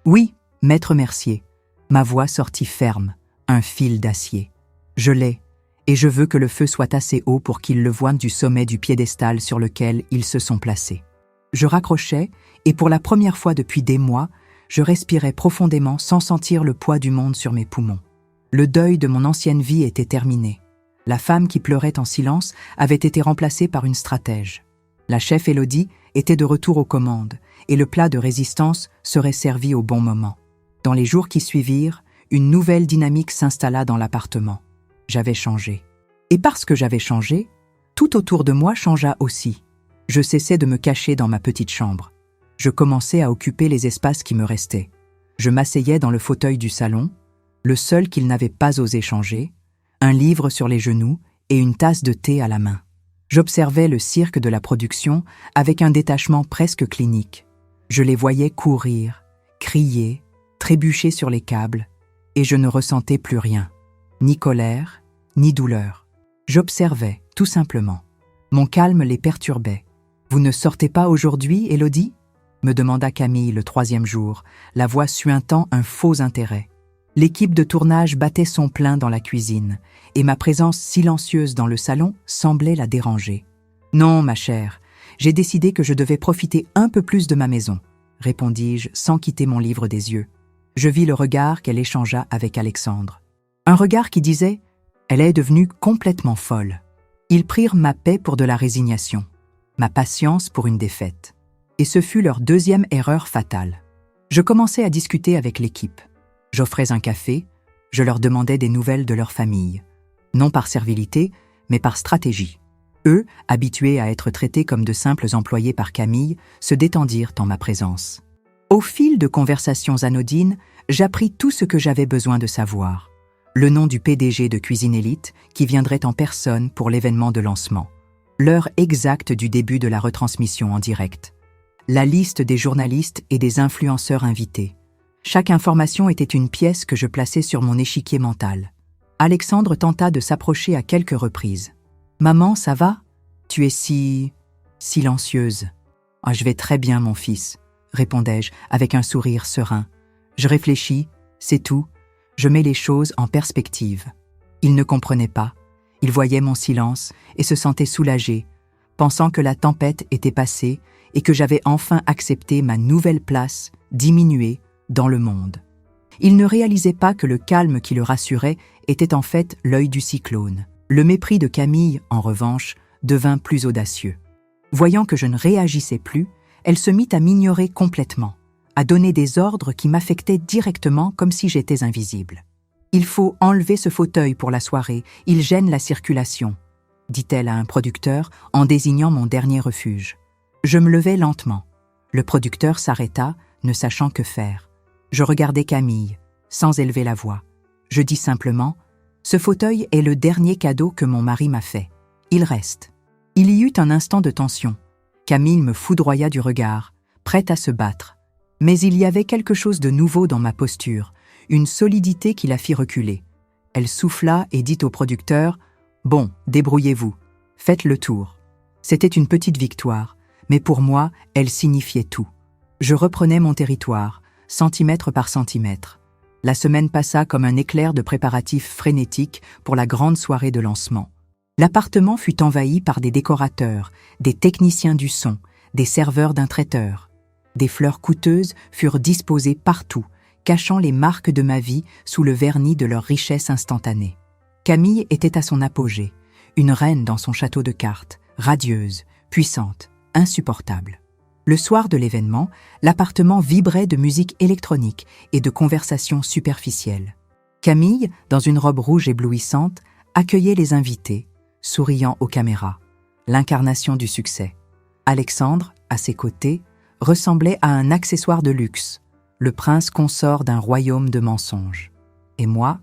Oui, Maître Mercier. Ma voix sortit ferme, un fil d'acier. Je l'ai, et je veux que le feu soit assez haut pour qu'ils le voient du sommet du piédestal sur lequel ils se sont placés. Je raccrochais, et pour la première fois depuis des mois, je respirais profondément sans sentir le poids du monde sur mes poumons. Le deuil de mon ancienne vie était terminé. La femme qui pleurait en silence avait été remplacée par une stratège. La chef Élodie était de retour aux commandes, et le plat de résistance serait servi au bon moment. Dans les jours qui suivirent, une nouvelle dynamique s'installa dans l'appartement. J'avais changé. Et parce que j'avais changé, tout autour de moi changea aussi. Je cessais de me cacher dans ma petite chambre. Je commençais à occuper les espaces qui me restaient. Je m'asseyais dans le fauteuil du salon, le seul qu'il n'avait pas osé changer, un livre sur les genoux et une tasse de thé à la main. J'observais le cirque de la production avec un détachement presque clinique. Je les voyais courir, crier, trébucher sur les câbles, et je ne ressentais plus rien, ni colère, ni douleur. J'observais, tout simplement. Mon calme les perturbait. « Vous ne sortez pas aujourd'hui, Élodie ?» me demanda Camille le 3e jour, la voix suintant un faux intérêt. « L'équipe de tournage battait son plein dans la cuisine, et ma présence silencieuse dans le salon semblait la déranger. « Non, ma chère, j'ai décidé que je devais profiter un peu plus de ma maison, » répondis-je sans quitter mon livre des yeux. Je vis le regard qu'elle échangea avec Alexandre. Un regard qui disait « Elle est devenue complètement folle ». Ils prirent ma paix pour de la résignation, ma patience pour une défaite. Et ce fut leur deuxième erreur fatale. Je commençais à discuter avec l'équipe. J'offrais un café, je leur demandais des nouvelles de leur famille. Non par servilité, mais par stratégie. Eux, habitués à être traités comme de simples employés par Camille, se détendirent en ma présence. Au fil de conversations anodines, j'appris tout ce que j'avais besoin de savoir. Le nom du PDG de Cuisine Élite, qui viendrait en personne pour l'événement de lancement. L'heure exacte du début de la retransmission en direct. La liste des journalistes et des influenceurs invités. Chaque information était une pièce que je plaçais sur mon échiquier mental. Alexandre tenta de s'approcher à quelques reprises. « Maman, ça va? Tu es si... silencieuse. »« Ah, je vais très bien, mon fils, » répondais-je avec un sourire serein. Je réfléchis, c'est tout. Je mets les choses en perspective. Il ne comprenait pas. Il voyait mon silence et se sentait soulagé, pensant que la tempête était passée et que j'avais enfin accepté ma nouvelle place, diminuée, dans le monde. Il ne réalisait pas que le calme qui le rassurait était en fait l'œil du cyclone. Le mépris de Camille, en revanche, devint plus audacieux. Voyant que je ne réagissais plus, elle se mit à m'ignorer complètement, à donner des ordres qui m'affectaient directement comme si j'étais invisible. « Il faut enlever ce fauteuil pour la soirée, il gêne la circulation », dit-elle à un producteur en désignant mon dernier refuge. Je me levai lentement. Le producteur s'arrêta, ne sachant que faire. Je regardai Camille, sans élever la voix. Je dis simplement « Ce fauteuil est le dernier cadeau que mon mari m'a fait. Il reste. » Il y eut un instant de tension. Camille me foudroya du regard, prête à se battre. Mais il y avait quelque chose de nouveau dans ma posture, une solidité qui la fit reculer. Elle souffla et dit au producteur « Bon, débrouillez-vous, faites le tour. » C'était une petite victoire, mais pour moi, elle signifiait tout. Je reprenais mon territoire, centimètre par centimètre. La semaine passa comme un éclair de préparatifs frénétiques pour la grande soirée de lancement. L'appartement fut envahi par des décorateurs, des techniciens du son, des serveurs d'un traiteur. Des fleurs coûteuses furent disposées partout, cachant les marques de ma vie sous le vernis de leur richesse instantanée. Camille était à son apogée, une reine dans son château de cartes, radieuse, puissante, insupportable. Le soir de l'événement, l'appartement vibrait de musique électronique et de conversations superficielles. Camille, dans une robe rouge éblouissante, accueillait les invités, souriant aux caméras, l'incarnation du succès. Alexandre, à ses côtés, ressemblait à un accessoire de luxe, le prince consort d'un royaume de mensonges. Et moi,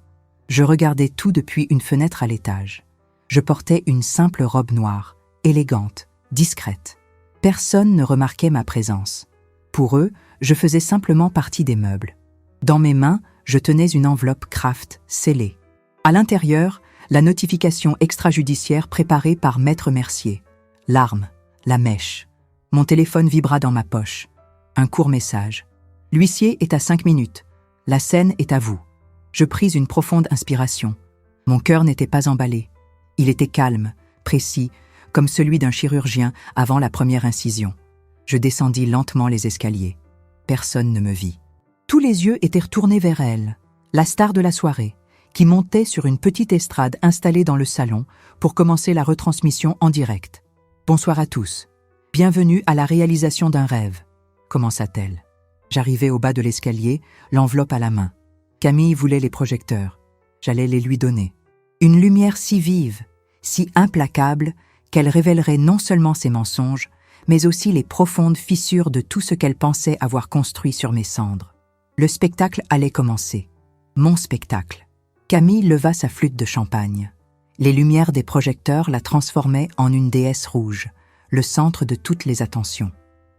je regardais tout depuis une fenêtre à l'étage. Je portais une simple robe noire, élégante, discrète. Personne ne remarquait ma présence. Pour eux, je faisais simplement partie des meubles. Dans mes mains, je tenais une enveloppe Kraft scellée. À l'intérieur, la notification extrajudiciaire préparée par Maître Mercier. L'arme, la mèche. Mon téléphone vibra dans ma poche. Un court message. L'huissier est à 5 minutes. La scène est à vous. Je pris une profonde inspiration. Mon cœur n'était pas emballé. Il était calme, précis, comme celui d'un chirurgien avant la première incision. Je descendis lentement les escaliers. Personne ne me vit. Tous les yeux étaient retournés vers elle, la star de la soirée, qui montait sur une petite estrade installée dans le salon pour commencer la retransmission en direct. « Bonsoir à tous. Bienvenue à la réalisation d'un rêve », commença-t-elle. J'arrivai au bas de l'escalier, l'enveloppe à la main. Camille voulait les projecteurs. J'allais les lui donner. Une lumière si vive, si implacable, qu'elle révélerait non seulement ses mensonges, mais aussi les profondes fissures de tout ce qu'elle pensait avoir construit sur mes cendres. Le spectacle allait commencer. Mon spectacle. Camille leva sa flûte de champagne. Les lumières des projecteurs la transformaient en une déesse rouge, le centre de toutes les attentions.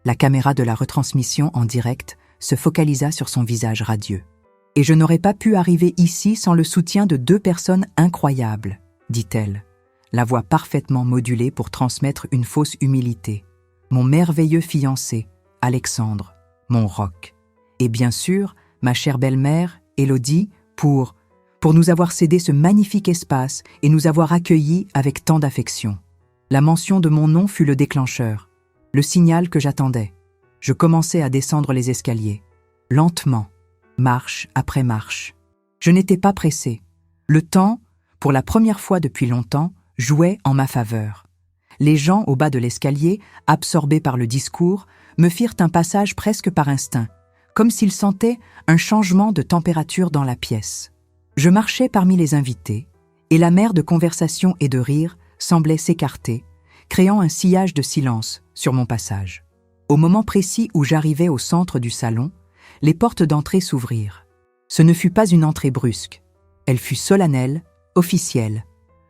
La caméra de la retransmission en direct se focalisa sur son visage radieux. « Et je n'aurais pas pu arriver ici sans le soutien de 2 personnes incroyables, » dit-elle, la voix parfaitement modulée pour transmettre une fausse humilité. Mon merveilleux fiancé, Alexandre, mon roc. Et bien sûr, ma chère belle-mère, Élodie, pour nous avoir cédé ce magnifique espace et nous avoir accueillis avec tant d'affection. La mention de mon nom fut le déclencheur, le signal que j'attendais. Je commençais à descendre les escaliers, lentement, marche après marche. Je n'étais pas pressé. Le temps, pour la première fois depuis longtemps, jouait en ma faveur. Les gens au bas de l'escalier, absorbés par le discours, me firent un passage presque par instinct, comme s'ils sentaient un changement de température dans la pièce. Je marchais parmi les invités, et la mer de conversation et de rire semblait s'écarter, créant un sillage de silence sur mon passage. Au moment précis où j'arrivais au centre du salon, les portes d'entrée s'ouvrirent. Ce ne fut pas une entrée brusque. Elle fut solennelle, officielle.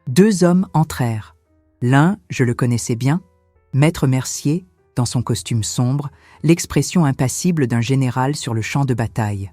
2 hommes entrèrent. L'un, je le connaissais bien, Maître Mercier, dans son costume sombre, l'expression impassible d'un général sur le champ de bataille.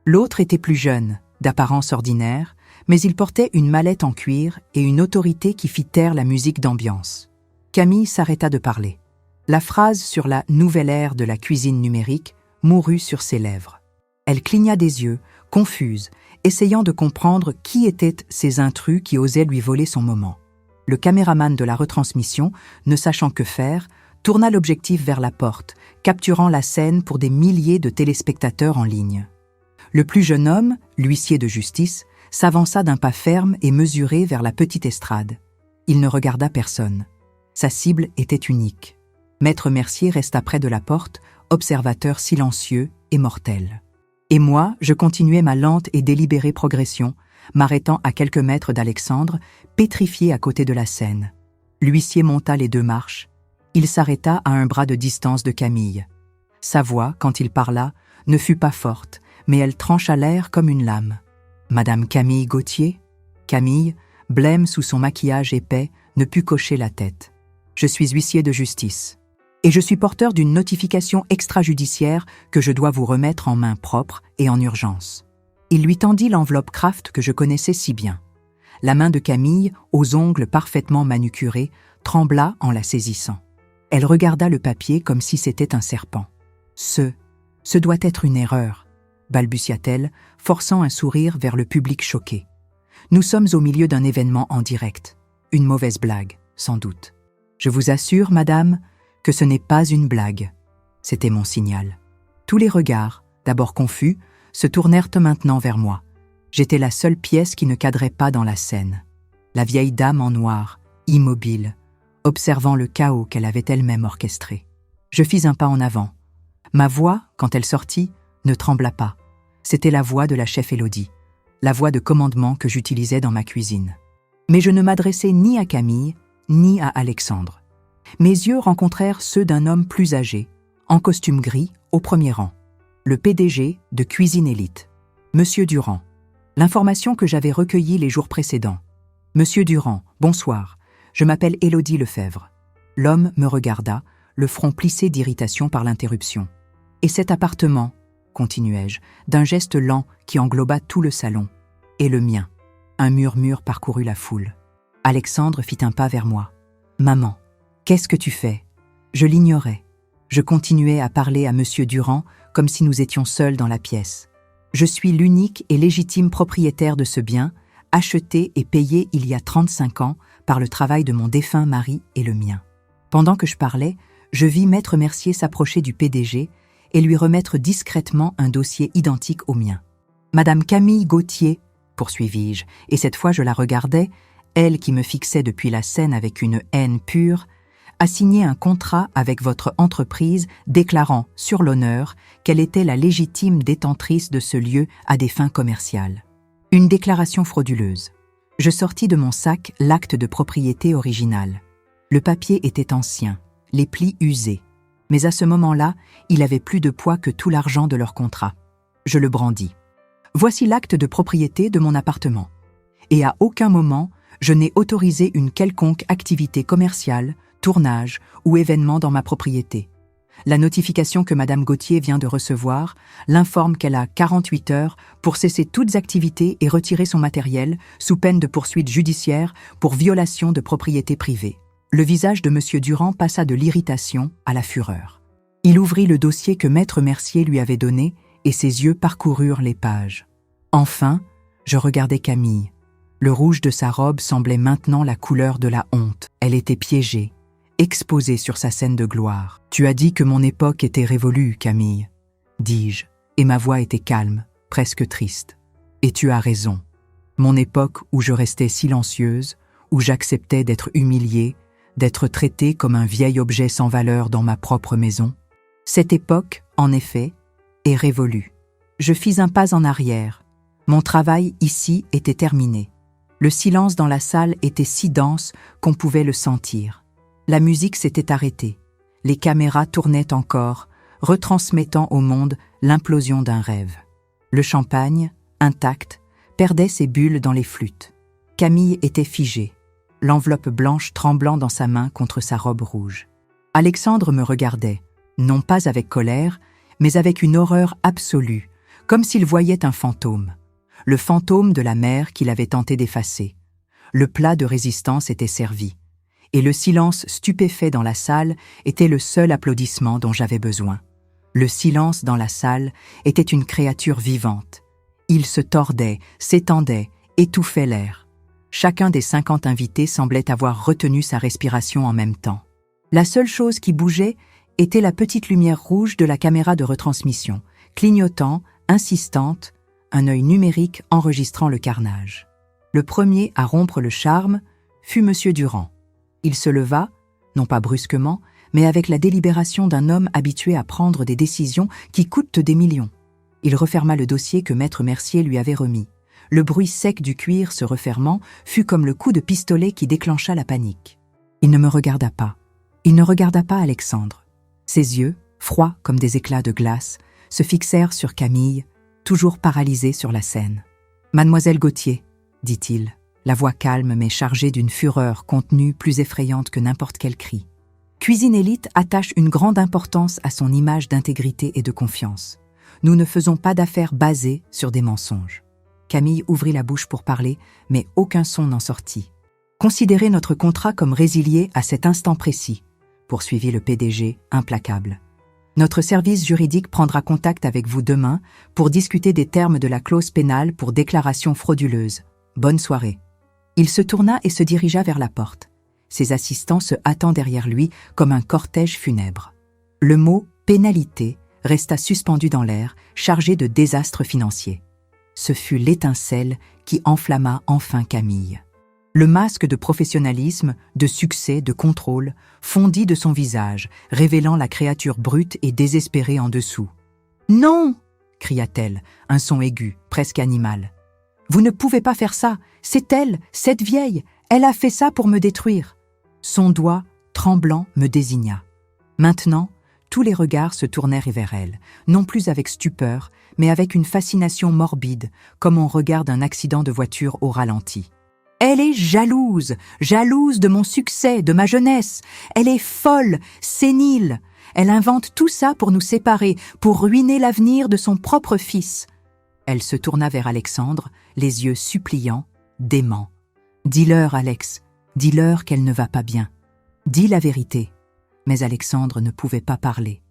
L'autre était plus jeune, d'apparence ordinaire, mais il portait une mallette en cuir et une autorité qui fit taire la musique d'ambiance. Camille s'arrêta de parler. La phrase sur la nouvelle ère de la cuisine numérique mourut sur ses lèvres. Elle cligna des yeux, confuse, essayant de comprendre qui étaient ces intrus qui osaient lui voler son moment. Le caméraman de la retransmission, ne sachant que faire, tourna l'objectif vers la porte, capturant la scène pour des milliers de téléspectateurs en ligne. Le plus jeune homme, l'huissier de justice, s'avança d'un pas ferme et mesuré vers la petite estrade. Il ne regarda personne. Sa cible était unique. Maître Mercier resta près de la porte, observateur silencieux et mortel. Et moi, je continuais ma lente et délibérée progression, m'arrêtant à quelques mètres d'Alexandre, pétrifié à côté de la scène. L'huissier monta les 2 marches. Il s'arrêta à un bras de distance de Camille. Sa voix, quand il parla, ne fut pas forte, mais elle trancha l'air comme une lame. « Madame Camille Gauthier ?» Camille, blême sous son maquillage épais, ne put cocher la tête. « Je suis huissier de justice. Et je suis porteur d'une notification extrajudiciaire que je dois vous remettre en main propre et en urgence. » Il lui tendit l'enveloppe Kraft que je connaissais si bien. La main de Camille, aux ongles parfaitement manucurés, trembla en la saisissant. Elle regarda le papier comme si c'était un serpent. « Ce doit être une erreur », balbutia-t-elle, forçant un sourire vers le public choqué. « Nous sommes au milieu d'un événement en direct. Une mauvaise blague, sans doute. Je vous assure, madame, que ce n'est pas une blague. » C'était mon signal. Tous les regards, d'abord confus, se tournèrent maintenant vers moi. J'étais la seule pièce qui ne cadrait pas dans la scène. La vieille dame en noir, immobile, observant le chaos qu'elle avait elle-même orchestré. Je fis un pas en avant. Ma voix, quand elle sortit, ne trembla pas. C'était la voix de la chef Élodie, la voix de commandement que j'utilisais dans ma cuisine. Mais je ne m'adressai ni à Camille, ni à Alexandre. Mes yeux rencontrèrent ceux d'un homme plus âgé, en costume gris, au premier rang. Le PDG de Cuisine Élite, Monsieur Durand. L'information que j'avais recueillie les jours précédents. Monsieur Durand, bonsoir, je m'appelle Élodie Lefebvre. L'homme me regarda, le front plissé d'irritation par l'interruption. Et cet appartement, continuai-je, d'un geste lent qui engloba tout le salon, et le mien. Un murmure parcourut la foule. Alexandre fit un pas vers moi. Maman, qu'est-ce que tu fais ? Je l'ignorais. Je continuais à parler à Monsieur Durand comme si nous étions seuls dans la pièce. Je suis l'unique et légitime propriétaire de ce bien, acheté et payé il y a 35 ans par le travail de mon défunt mari et le mien. Pendant que je parlais, je vis Maître Mercier s'approcher du PDG et lui remettre discrètement un dossier identique au mien. « Madame Camille Gauthier », poursuivis-je, et cette fois je la regardais, elle qui me fixait depuis la scène avec une haine pure, a signé un contrat avec votre entreprise déclarant sur l'honneur qu'elle était la légitime détentrice de ce lieu à des fins commerciales. Une déclaration frauduleuse. Je sortis de mon sac l'acte de propriété original. Le papier était ancien, les plis usés, mais à ce moment-là, il avait plus de poids que tout l'argent de leur contrat. Je le brandis. Voici l'acte de propriété de mon appartement. Et à aucun moment, je n'ai autorisé une quelconque activité commerciale, tournage ou événement dans ma propriété. La notification que Madame Gauthier vient de recevoir l'informe qu'elle a 48 heures pour cesser toutes activités et retirer son matériel sous peine de poursuite judiciaire pour violation de propriété privée. Le visage de Monsieur Durand passa de l'irritation à la fureur. Il ouvrit le dossier que Maître Mercier lui avait donné et ses yeux parcoururent les pages. Enfin, Je regardais Camille. Le rouge de sa robe semblait maintenant la couleur de la honte. Elle était piégée, exposée sur sa scène de gloire. « Tu as dit que mon époque était révolue, Camille, » dis-je, et ma voix était calme, presque triste. « Et tu as raison. Mon époque où je restais silencieuse, où j'acceptais d'être humiliée, d'être traitée comme un vieil objet sans valeur dans ma propre maison. Cette époque, en effet, est révolue. Je fis un pas en arrière. Mon travail ici était terminé. Le silence dans la salle était si dense qu'on pouvait le sentir. La musique s'était arrêtée. Les caméras tournaient encore, retransmettant au monde l'implosion d'un rêve. Le champagne, intact, perdait ses bulles dans les flûtes. Camille était figée, l'enveloppe blanche tremblant dans sa main contre sa robe rouge. Alexandre me regardait, non pas avec colère, mais avec une horreur absolue, comme s'il voyait un fantôme. Le fantôme de la mère qu'il avait tenté d'effacer. Le plat de résistance était servi, et le silence stupéfait dans la salle était le seul applaudissement dont j'avais besoin. Le silence dans la salle était une créature vivante. Il se tordait, s'étendait, étouffait l'air. Chacun des 50 invités semblait avoir retenu sa respiration en même temps. La seule chose qui bougeait était la petite lumière rouge de la caméra de retransmission, clignotant, insistante, un œil numérique enregistrant le carnage. Le premier à rompre le charme fut M. Durand. Il se leva, non pas brusquement, mais avec la délibération d'un homme habitué à prendre des décisions qui coûtent des millions. Il referma le dossier que Maître Mercier lui avait remis. Le bruit sec du cuir se refermant fut comme le coup de pistolet qui déclencha la panique. Il ne me regarda pas. Il ne regarda pas Alexandre. Ses yeux, froids comme des éclats de glace, se fixèrent sur Camille, toujours paralysée sur la scène. « Mademoiselle Gauthier, » dit-il, la voix calme mais chargée d'une fureur contenue plus effrayante que n'importe quel cri. Cuisine Élite attache une grande importance à son image d'intégrité et de confiance. Nous ne faisons pas d'affaires basées sur des mensonges. Camille ouvrit la bouche pour parler, mais aucun son n'en sortit. Considérez notre contrat comme résilié à cet instant précis, poursuivit le PDG, implacable. Notre service juridique prendra contact avec vous demain pour discuter des termes de la clause pénale pour déclaration frauduleuse. Bonne soirée. Il se tourna et se dirigea vers la porte, ses assistants se hâtant derrière lui comme un cortège funèbre. Le mot « pénalité » resta suspendu dans l'air, chargé de désastres financiers. Ce fut l'étincelle qui enflamma enfin Camille. Le masque de professionnalisme, de succès, de contrôle, fondit de son visage, révélant la créature brute et désespérée en dessous. « Non !» cria-t-elle, un son aigu, presque animal. « Vous ne pouvez pas faire ça, c'est elle, cette vieille, elle a fait ça pour me détruire. » Son doigt, tremblant, me désigna. Maintenant, tous les regards se tournèrent vers elle, non plus avec stupeur, mais avec une fascination morbide, comme on regarde un accident de voiture au ralenti. Elle est jalouse, jalouse de mon succès, de ma jeunesse. Elle est folle, sénile. Elle invente tout ça pour nous séparer, pour ruiner l'avenir de son propre fils. Elle se tourna vers Alexandre, les yeux suppliants, dément. Dis-leur, Alex, dis-leur qu'elle ne va pas bien. Dis la vérité. Mais Alexandre ne pouvait pas parler.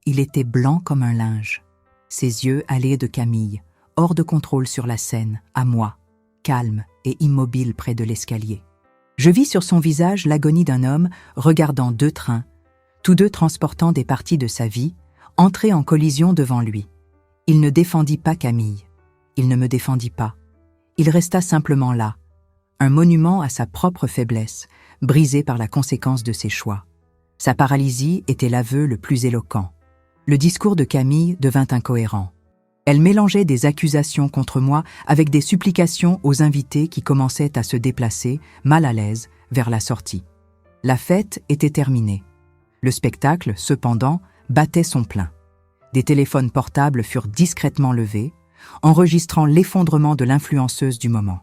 Il était blanc comme un linge. Ses yeux allaient de Camille, hors de contrôle sur la scène, à moi, calme et immobile près de l'escalier. Je vis sur son visage l'agonie d'un homme regardant deux trains, tous deux transportant des parties de sa vie, entrer en collision devant lui. Il ne défendit pas Camille. Il ne me défendit pas. Il resta simplement là, un monument à sa propre faiblesse, brisé par la conséquence de ses choix. Sa paralysie était l'aveu le plus éloquent. Le discours de Camille devint incohérent. Elle mélangeait des accusations contre moi avec des supplications aux invités qui commençaient à se déplacer, mal à l'aise, vers la sortie. La fête était terminée. Le spectacle, cependant, battait son plein. Des téléphones portables furent discrètement levés, enregistrant l'effondrement de l'influenceuse du moment.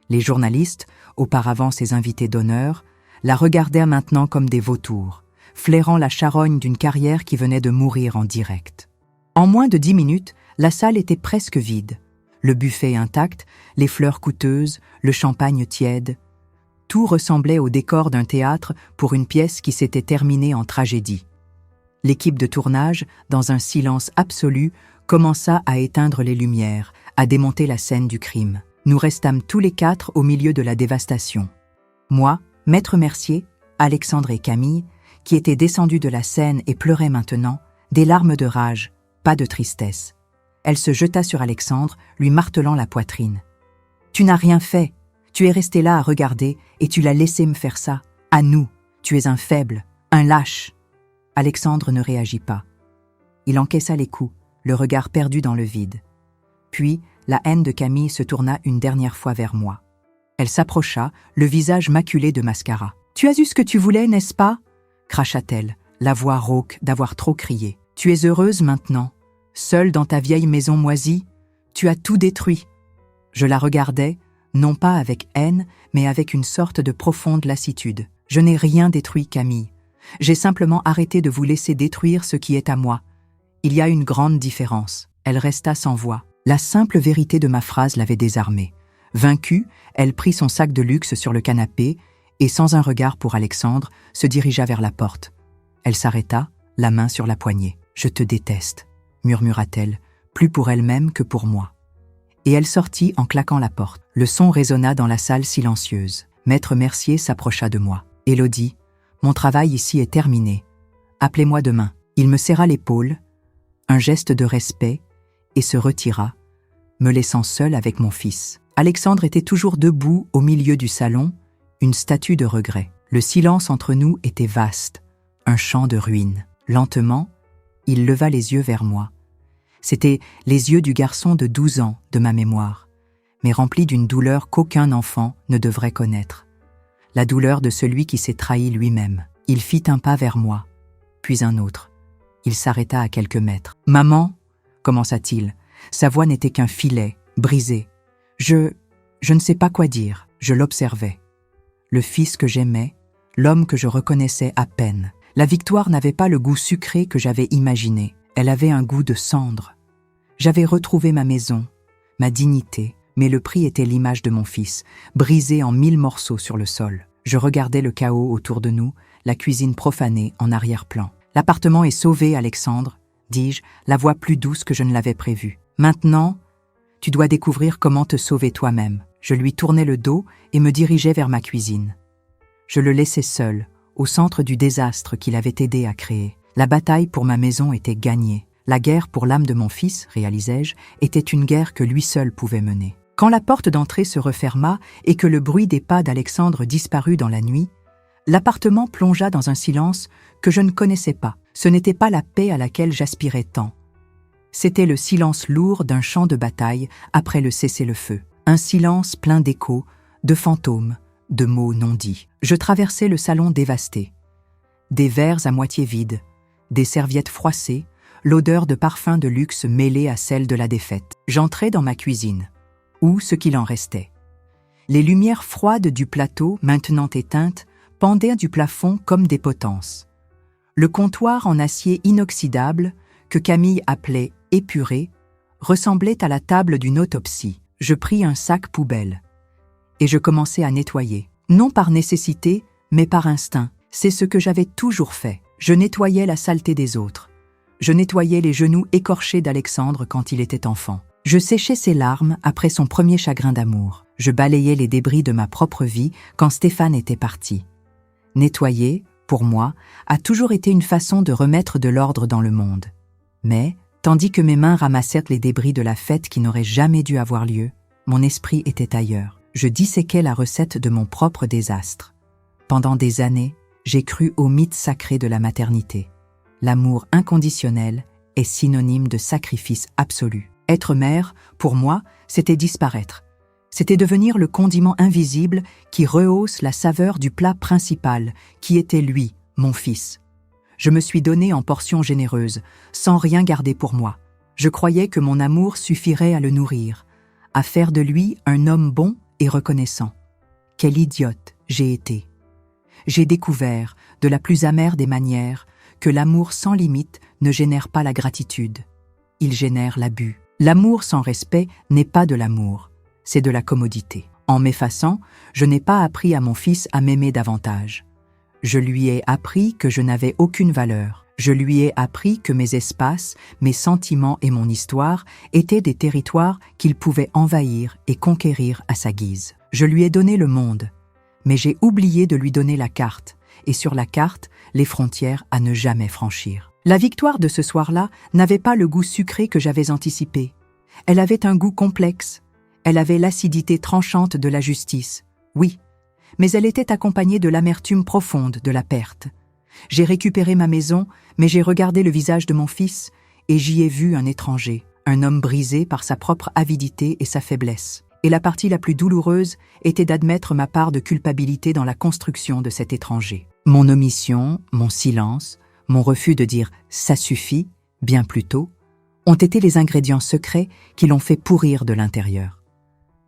Les journalistes, auparavant ses invités d'honneur, la regardèrent maintenant comme des vautours, flairant la charogne d'une carrière qui venait de mourir en direct. En moins de 10 minutes, la salle était presque vide. Le buffet intact, les fleurs coûteuses, le champagne tiède. Tout ressemblait au décor d'un théâtre pour une pièce qui s'était terminée en tragédie. L'équipe de tournage, dans un silence absolu, commença à éteindre les lumières, à démonter la scène du crime. Nous restâmes tous les quatre au milieu de la dévastation. Moi, Maître Mercier, Alexandre et Camille, qui étaient descendus de la scène et pleuraient maintenant, des larmes de rage, pas de tristesse. Elle se jeta sur Alexandre, lui martelant la poitrine. « Tu n'as rien fait. Tu es resté là à regarder et tu l'as laissé me faire ça. À nous, tu es un faible, un lâche. » Alexandre ne réagit pas. Il encaissa les coups, le regard perdu dans le vide. Puis, la haine de Camille se tourna une dernière fois vers moi. Elle s'approcha, le visage maculé de mascara. « Tu as eu ce que tu voulais, n'est-ce pas ?» cracha-t-elle, la voix rauque d'avoir trop crié. « Tu es heureuse maintenant, seule dans ta vieille maison moisie. Tu as tout détruit. » Je la regardais, non pas avec haine, mais avec une sorte de profonde lassitude. « Je n'ai rien détruit, Camille. J'ai simplement arrêté de vous laisser détruire ce qui est à moi. Il y a une grande différence. » Elle resta sans voix. La simple vérité de ma phrase l'avait désarmée. Vaincue, elle prit son sac de luxe sur le canapé et, sans un regard pour Alexandre, se dirigea vers la porte. Elle s'arrêta, la main sur la poignée. « Je te déteste », murmura-t-elle, plus pour elle-même que pour moi. Et elle sortit en claquant la porte. Le son résonna dans la salle silencieuse. Maître Mercier s'approcha de moi. « Élodie, mon travail ici est terminé. Appelez-moi demain. » Il me serra l'épaule, un geste de respect, et se retira, me laissant seule avec mon fils. Alexandre était toujours debout au milieu du salon, une statue de regret. Le silence entre nous était vaste, un champ de ruines. Lentement, il leva les yeux vers moi. C'étaient les yeux du garçon de 12 ans de ma mémoire, mais remplis d'une douleur qu'aucun enfant ne devrait connaître. La douleur de celui qui s'est trahi lui-même. Il fit un pas vers moi, puis un autre. Il s'arrêta à quelques mètres. « Maman !» commença-t-il. Sa voix n'était qu'un filet, brisé. Je ne sais pas quoi dire. Je l'observais. Le fils que j'aimais, l'homme que je reconnaissais à peine. La victoire n'avait pas le goût sucré que j'avais imaginé. Elle avait un goût de cendre. J'avais retrouvé ma maison, ma dignité, mais le prix était l'image de mon fils, brisé en 1000 morceaux sur le sol. Je regardais le chaos autour de nous, la cuisine profanée en arrière-plan. « L'appartement est sauvé, Alexandre, » dis-je, la voix plus douce que je ne l'avais prévue. « Maintenant, tu dois découvrir comment te sauver toi-même. » Je lui tournai le dos et me dirigeai vers ma cuisine. Je le laissai seul, au centre du désastre qu'il avait aidé à créer. La bataille pour ma maison était gagnée. La guerre pour l'âme de mon fils, réalisai-je, était une guerre que lui seul pouvait mener. Quand la porte d'entrée se referma et que le bruit des pas d'Alexandre disparut dans la nuit, l'appartement plongea dans un silence que je ne connaissais pas. Ce n'était pas la paix à laquelle j'aspirais tant. C'était le silence lourd d'un champ de bataille après le cessez-le-feu. Un silence plein d'échos, de fantômes, de mots non dits. Je traversai le salon dévasté. Des verres à moitié vides, des serviettes froissées, l'odeur de parfum de luxe mêlée à celle de la défaite. J'entrai dans ma cuisine, ou ce qu'il en restait. Les lumières froides du plateau, maintenant éteintes, pendaient du plafond comme des potences. Le comptoir en acier inoxydable, que Camille appelait « épuré », ressemblait à la table d'une autopsie. Je pris un sac poubelle et je commençai à nettoyer. Non par nécessité, mais par instinct. C'est ce que j'avais toujours fait. Je nettoyais la saleté des autres. Je nettoyais les genoux écorchés d'Alexandre quand il était enfant. Je séchais ses larmes après son premier chagrin d'amour. Je balayais les débris de ma propre vie quand Stéphane était parti. Nettoyer, pour moi, a toujours été une façon de remettre de l'ordre dans le monde. Mais, tandis que mes mains ramassèrent les débris de la fête qui n'aurait jamais dû avoir lieu, mon esprit était ailleurs. Je disséquais la recette de mon propre désastre. Pendant des années, j'ai cru au mythe sacré de la maternité. L'amour inconditionnel est synonyme de sacrifice absolu. Être mère, pour moi, c'était disparaître. C'était devenir le condiment invisible qui rehausse la saveur du plat principal, qui était lui, mon fils. Je me suis donné en portions généreuses, sans rien garder pour moi. Je croyais que mon amour suffirait à le nourrir, à faire de lui un homme bon et reconnaissant. Quelle idiote j'ai été. J'ai découvert, de la plus amère des manières, que l'amour sans limite ne génère pas la gratitude. Il génère l'abus. L'amour sans respect n'est pas de l'amour, c'est de la commodité. En m'effaçant, je n'ai pas appris à mon fils à m'aimer davantage. Je lui ai appris que je n'avais aucune valeur. Je lui ai appris que mes espaces, mes sentiments et mon histoire étaient des territoires qu'il pouvait envahir et conquérir à sa guise. Je lui ai donné le monde, mais j'ai oublié de lui donner la carte, et sur la carte, les frontières à ne jamais franchir. La victoire de ce soir-là n'avait pas le goût sucré que j'avais anticipé. Elle avait un goût complexe. Elle avait l'acidité tranchante de la justice, oui, mais elle était accompagnée de l'amertume profonde de la perte. J'ai récupéré ma maison, mais j'ai regardé le visage de mon fils et j'y ai vu un étranger, un homme brisé par sa propre avidité et sa faiblesse. Et la partie la plus douloureuse était d'admettre ma part de culpabilité dans la construction de cet étranger. Mon omission, mon silence, mon refus de dire « ça suffit » bien plus tôt, ont été les ingrédients secrets qui l'ont fait pourrir de l'intérieur.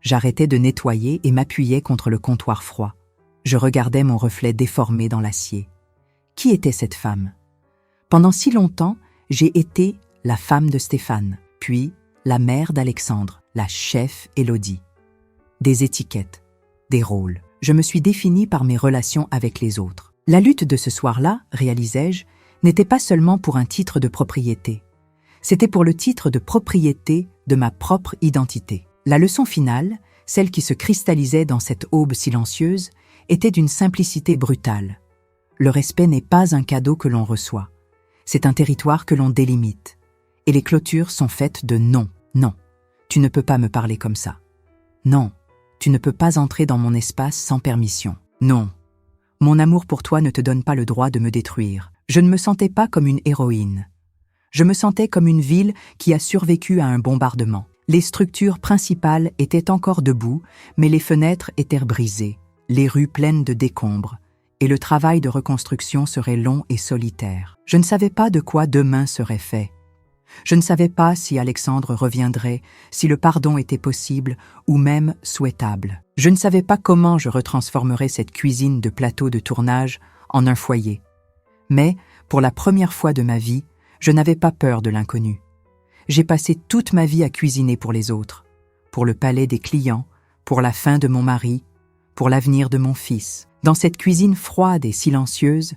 J'arrêtais de nettoyer et m'appuyais contre le comptoir froid. Je regardais mon reflet déformé dans l'acier. Qui était cette femme? Pendant si longtemps, j'ai été la femme de Stéphane, puis la mère d'Alexandre, la chef Élodie. Des étiquettes, des rôles. Je me suis définie par mes relations avec les autres. La lutte de ce soir-là, réalisai-je, n'était pas seulement pour un titre de propriété. C'était pour le titre de propriété de ma propre identité. La leçon finale, celle qui se cristallisait dans cette aube silencieuse, était d'une simplicité brutale. Le respect n'est pas un cadeau que l'on reçoit. C'est un territoire que l'on délimite. Et les clôtures sont faites de non. Non, tu ne peux pas me parler comme ça. Non, tu ne peux pas entrer dans mon espace sans permission. Non, mon amour pour toi ne te donne pas le droit de me détruire. Je ne me sentais pas comme une héroïne. Je me sentais comme une ville qui a survécu à un bombardement. Les structures principales étaient encore debout, mais les fenêtres étaient brisées, les rues pleines de décombres, et le travail de reconstruction serait long et solitaire. Je ne savais pas de quoi demain serait fait. Je ne savais pas si Alexandre reviendrait, si le pardon était possible ou même souhaitable. Je ne savais pas comment je retransformerais cette cuisine de plateau de tournage en un foyer. Mais, pour la première fois de ma vie, je n'avais pas peur de l'inconnu. J'ai passé toute ma vie à cuisiner pour les autres, pour le palais des clients, pour la faim de mon mari, pour l'avenir de mon fils. Dans cette cuisine froide et silencieuse,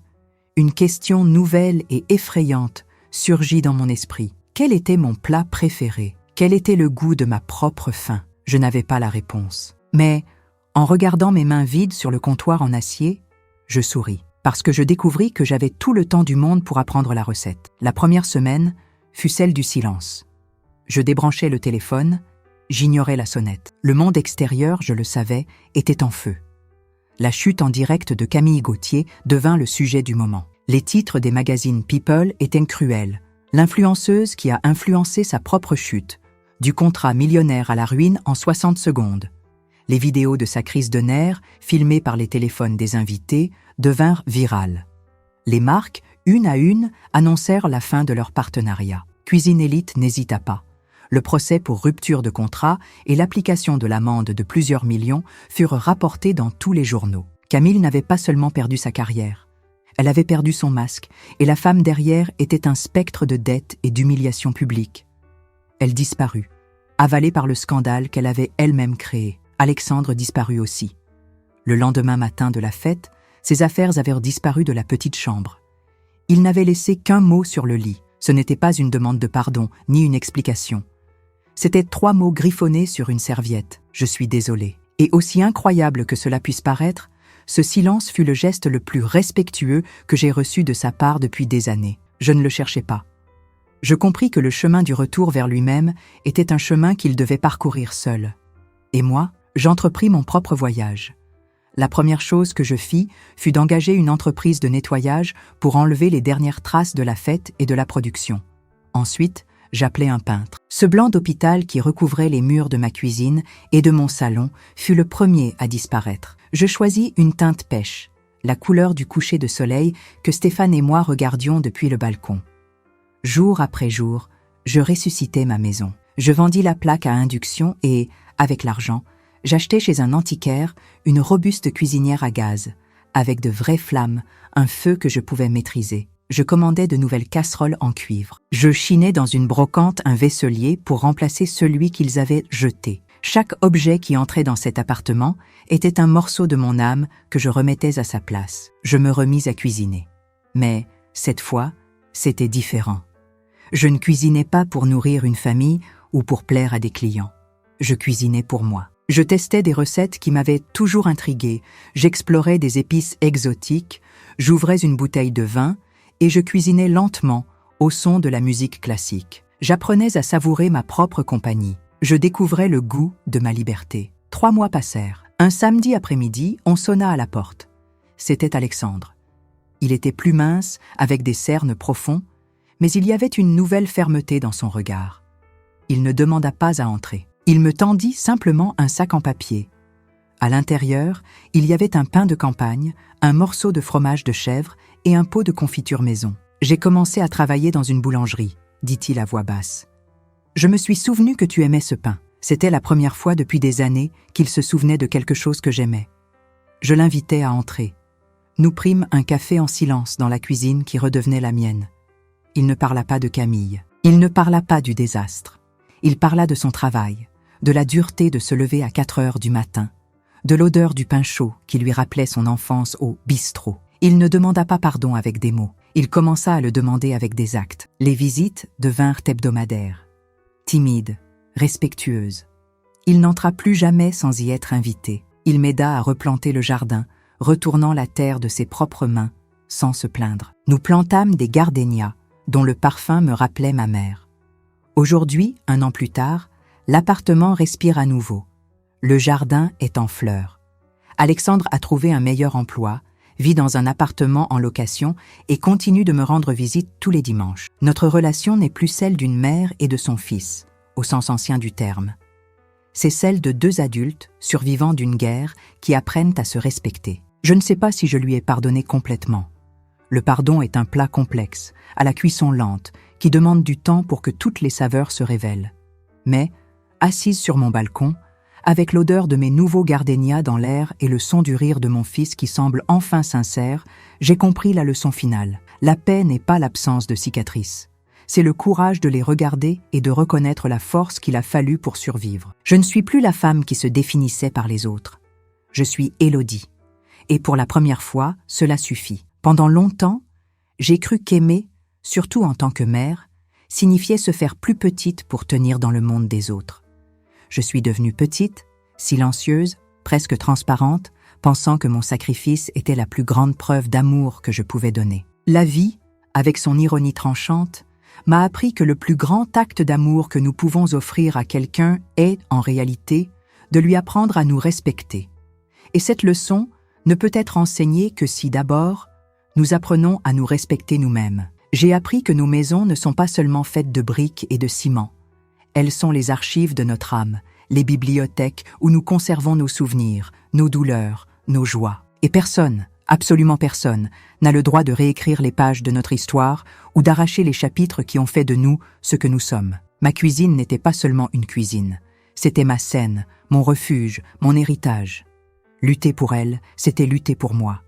une question nouvelle et effrayante surgit dans mon esprit. Quel était mon plat préféré? Quel était le goût de ma propre faim? Je n'avais pas la réponse. Mais, en regardant mes mains vides sur le comptoir en acier, je souris, parce que je découvris que j'avais tout le temps du monde pour apprendre la recette. La première semaine fut celle du silence. Je débranchais le téléphone, j'ignorais la sonnette. Le monde extérieur, je le savais, était en feu. La chute en direct de Camille Gauthier devint le sujet du moment. Les titres des magazines People étaient cruels. L'influenceuse qui a influencé sa propre chute, du contrat millionnaire à la ruine en 60 secondes. Les vidéos de sa crise de nerfs, filmées par les téléphones des invités, devinrent virales. Les marques, une à une, annoncèrent la fin de leur partenariat. Cuisine Élite n'hésita pas. Le procès pour rupture de contrat et l'application de l'amende de plusieurs millions furent rapportés dans tous les journaux. Camille n'avait pas seulement perdu sa carrière. Elle avait perdu son masque, et la femme derrière était un spectre de dette et d'humiliation publique. Elle disparut, avalée par le scandale qu'elle avait elle-même créé. Alexandre disparut aussi. Le lendemain matin de la fête, ses affaires avaient disparu de la petite chambre. Il n'avait laissé qu'un mot sur le lit. Ce n'était pas une demande de pardon, ni une explication. C'étaient 3 mots griffonnés sur une serviette. « Je suis désolé ». Et aussi incroyable que cela puisse paraître, ce silence fut le geste le plus respectueux que j'ai reçu de sa part depuis des années. Je ne le cherchais pas. Je compris que le chemin du retour vers lui-même était un chemin qu'il devait parcourir seul. Et moi, j'entrepris mon propre voyage. La première chose que je fis fut d'engager une entreprise de nettoyage pour enlever les dernières traces de la fête et de la production. Ensuite, j'appelai un peintre. Ce blanc d'hôpital qui recouvrait les murs de ma cuisine et de mon salon fut le premier à disparaître. Je choisis une teinte pêche, la couleur du coucher de soleil que Stéphane et moi regardions depuis le balcon. Jour après jour, je ressuscitais ma maison. Je vendis la plaque à induction et, avec l'argent, j'achetai chez un antiquaire une robuste cuisinière à gaz, avec de vraies flammes, un feu que je pouvais maîtriser. Je commandais de nouvelles casseroles en cuivre. Je chinais dans une brocante un vaisselier pour remplacer celui qu'ils avaient jeté. Chaque objet qui entrait dans cet appartement était un morceau de mon âme que je remettais à sa place. Je me remis à cuisiner. Mais, cette fois, c'était différent. Je ne cuisinais pas pour nourrir une famille ou pour plaire à des clients. Je cuisinais pour moi. Je testais des recettes qui m'avaient toujours intriguée, j'explorais des épices exotiques, j'ouvrais une bouteille de vin et je cuisinais lentement au son de la musique classique. J'apprenais à savourer ma propre compagnie. Je découvrais le goût de ma liberté. 3 mois passèrent. Un samedi après-midi, on sonna à la porte. C'était Alexandre. Il était plus mince, avec des cernes profonds, mais il y avait une nouvelle fermeté dans son regard. Il ne demanda pas à entrer. Il me tendit simplement un sac en papier. À l'intérieur, il y avait un pain de campagne, un morceau de fromage de chèvre et un pot de confiture maison. « J'ai commencé à travailler dans une boulangerie », dit-il à voix basse. « Je me suis souvenu que tu aimais ce pain. » C'était la première fois depuis des années qu'il se souvenait de quelque chose que j'aimais. Je l'invitai à entrer. Nous prîmes un café en silence dans la cuisine qui redevenait la mienne. Il ne parla pas de Camille. Il ne parla pas du désastre. Il parla de son travail, de la dureté de se lever à 4 heures du matin, de l'odeur du pain chaud qui lui rappelait son enfance au bistrot. Il ne demanda pas pardon avec des mots. Il commença à le demander avec des actes. Les visites devinrent hebdomadaires. Timides, respectueuses. Il n'entra plus jamais sans y être invité. Il m'aida à replanter le jardin, retournant la terre de ses propres mains, sans se plaindre. Nous plantâmes des gardénias, dont le parfum me rappelait ma mère. Aujourd'hui, 1 an plus tard, l'appartement respire à nouveau. Le jardin est en fleurs. Alexandre a trouvé un meilleur emploi, vit dans un appartement en location et continue de me rendre visite tous les dimanches. Notre relation n'est plus celle d'une mère et de son fils, au sens ancien du terme. C'est celle de 2 adultes, survivants d'une guerre, qui apprennent à se respecter. Je ne sais pas si je lui ai pardonné complètement. Le pardon est un plat complexe, à la cuisson lente, qui demande du temps pour que toutes les saveurs se révèlent. Mais, assise sur mon balcon, avec l'odeur de mes nouveaux gardénias dans l'air et le son du rire de mon fils qui semble enfin sincère, j'ai compris la leçon finale. La paix n'est pas l'absence de cicatrices. C'est le courage de les regarder et de reconnaître la force qu'il a fallu pour survivre. Je ne suis plus la femme qui se définissait par les autres. Je suis Élodie. Et pour la première fois, cela suffit. Pendant longtemps, j'ai cru qu'aimer, surtout en tant que mère, signifiait se faire plus petite pour tenir dans le monde des autres. Je suis devenue petite, silencieuse, presque transparente, pensant que mon sacrifice était la plus grande preuve d'amour que je pouvais donner. La vie, avec son ironie tranchante, m'a appris que le plus grand acte d'amour que nous pouvons offrir à quelqu'un est, en réalité, de lui apprendre à nous respecter. Et cette leçon ne peut être enseignée que si d'abord, nous apprenons à nous respecter nous-mêmes. J'ai appris que nos maisons ne sont pas seulement faites de briques et de ciment. Elles sont les archives de notre âme, les bibliothèques où nous conservons nos souvenirs, nos douleurs, nos joies. Et personne, absolument personne, n'a le droit de réécrire les pages de notre histoire ou d'arracher les chapitres qui ont fait de nous ce que nous sommes. Ma cuisine n'était pas seulement une cuisine, c'était ma scène, mon refuge, mon héritage. Lutter pour elle, c'était lutter pour moi.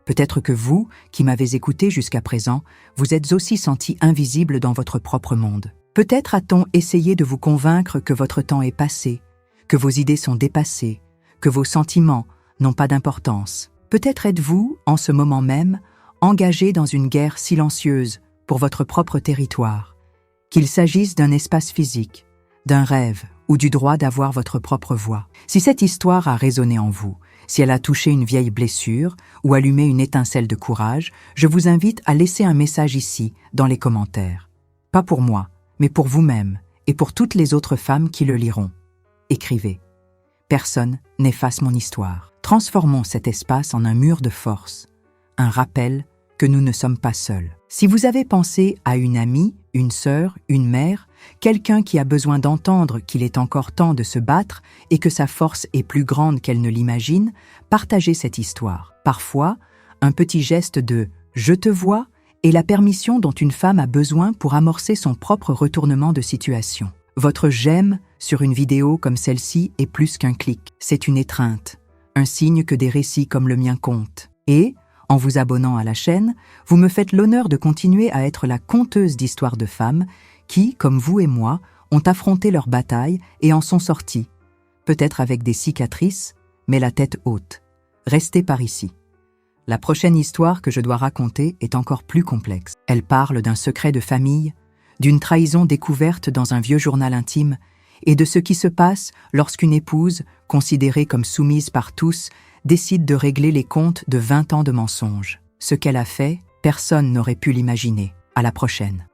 Peut-être que vous, qui m'avez écouté jusqu'à présent, vous êtes aussi senti invisible dans votre propre monde. Peut-être a-t-on essayé de vous convaincre que votre temps est passé, que vos idées sont dépassées, que vos sentiments n'ont pas d'importance. Peut-être êtes-vous, en ce moment même, engagé dans une guerre silencieuse pour votre propre territoire, qu'il s'agisse d'un espace physique, d'un rêve ou du droit d'avoir votre propre voix. Si cette histoire a résonné en vous, si elle a touché une vieille blessure ou allumé une étincelle de courage, je vous invite à laisser un message ici, dans les commentaires. Pas pour moi, mais pour vous-même et pour toutes les autres femmes qui le liront. Écrivez. Personne n'efface mon histoire. Transformons cet espace en un mur de force, un rappel que nous ne sommes pas seuls. Si vous avez pensé à une amie, une sœur, une mère, quelqu'un qui a besoin d'entendre qu'il est encore temps de se battre et que sa force est plus grande qu'elle ne l'imagine, partagez cette histoire. Parfois, un petit geste de « je te vois » est la permission dont une femme a besoin pour amorcer son propre retournement de situation. Votre « j'aime » sur une vidéo comme celle-ci est plus qu'un clic. C'est une étreinte, un signe que des récits comme le mien comptent. Et, en vous abonnant à la chaîne, vous me faites l'honneur de continuer à être la conteuse d'histoires de femmes qui, comme vous et moi, ont affronté leur bataille et en sont sorties, peut-être avec des cicatrices, mais la tête haute. Restez par ici. La prochaine histoire que je dois raconter est encore plus complexe. Elle parle d'un secret de famille, d'une trahison découverte dans un vieux journal intime, et de ce qui se passe lorsqu'une épouse, considérée comme soumise par tous, décide de régler les comptes de 20 ans de mensonges. Ce qu'elle a fait, personne n'aurait pu l'imaginer. À la prochaine.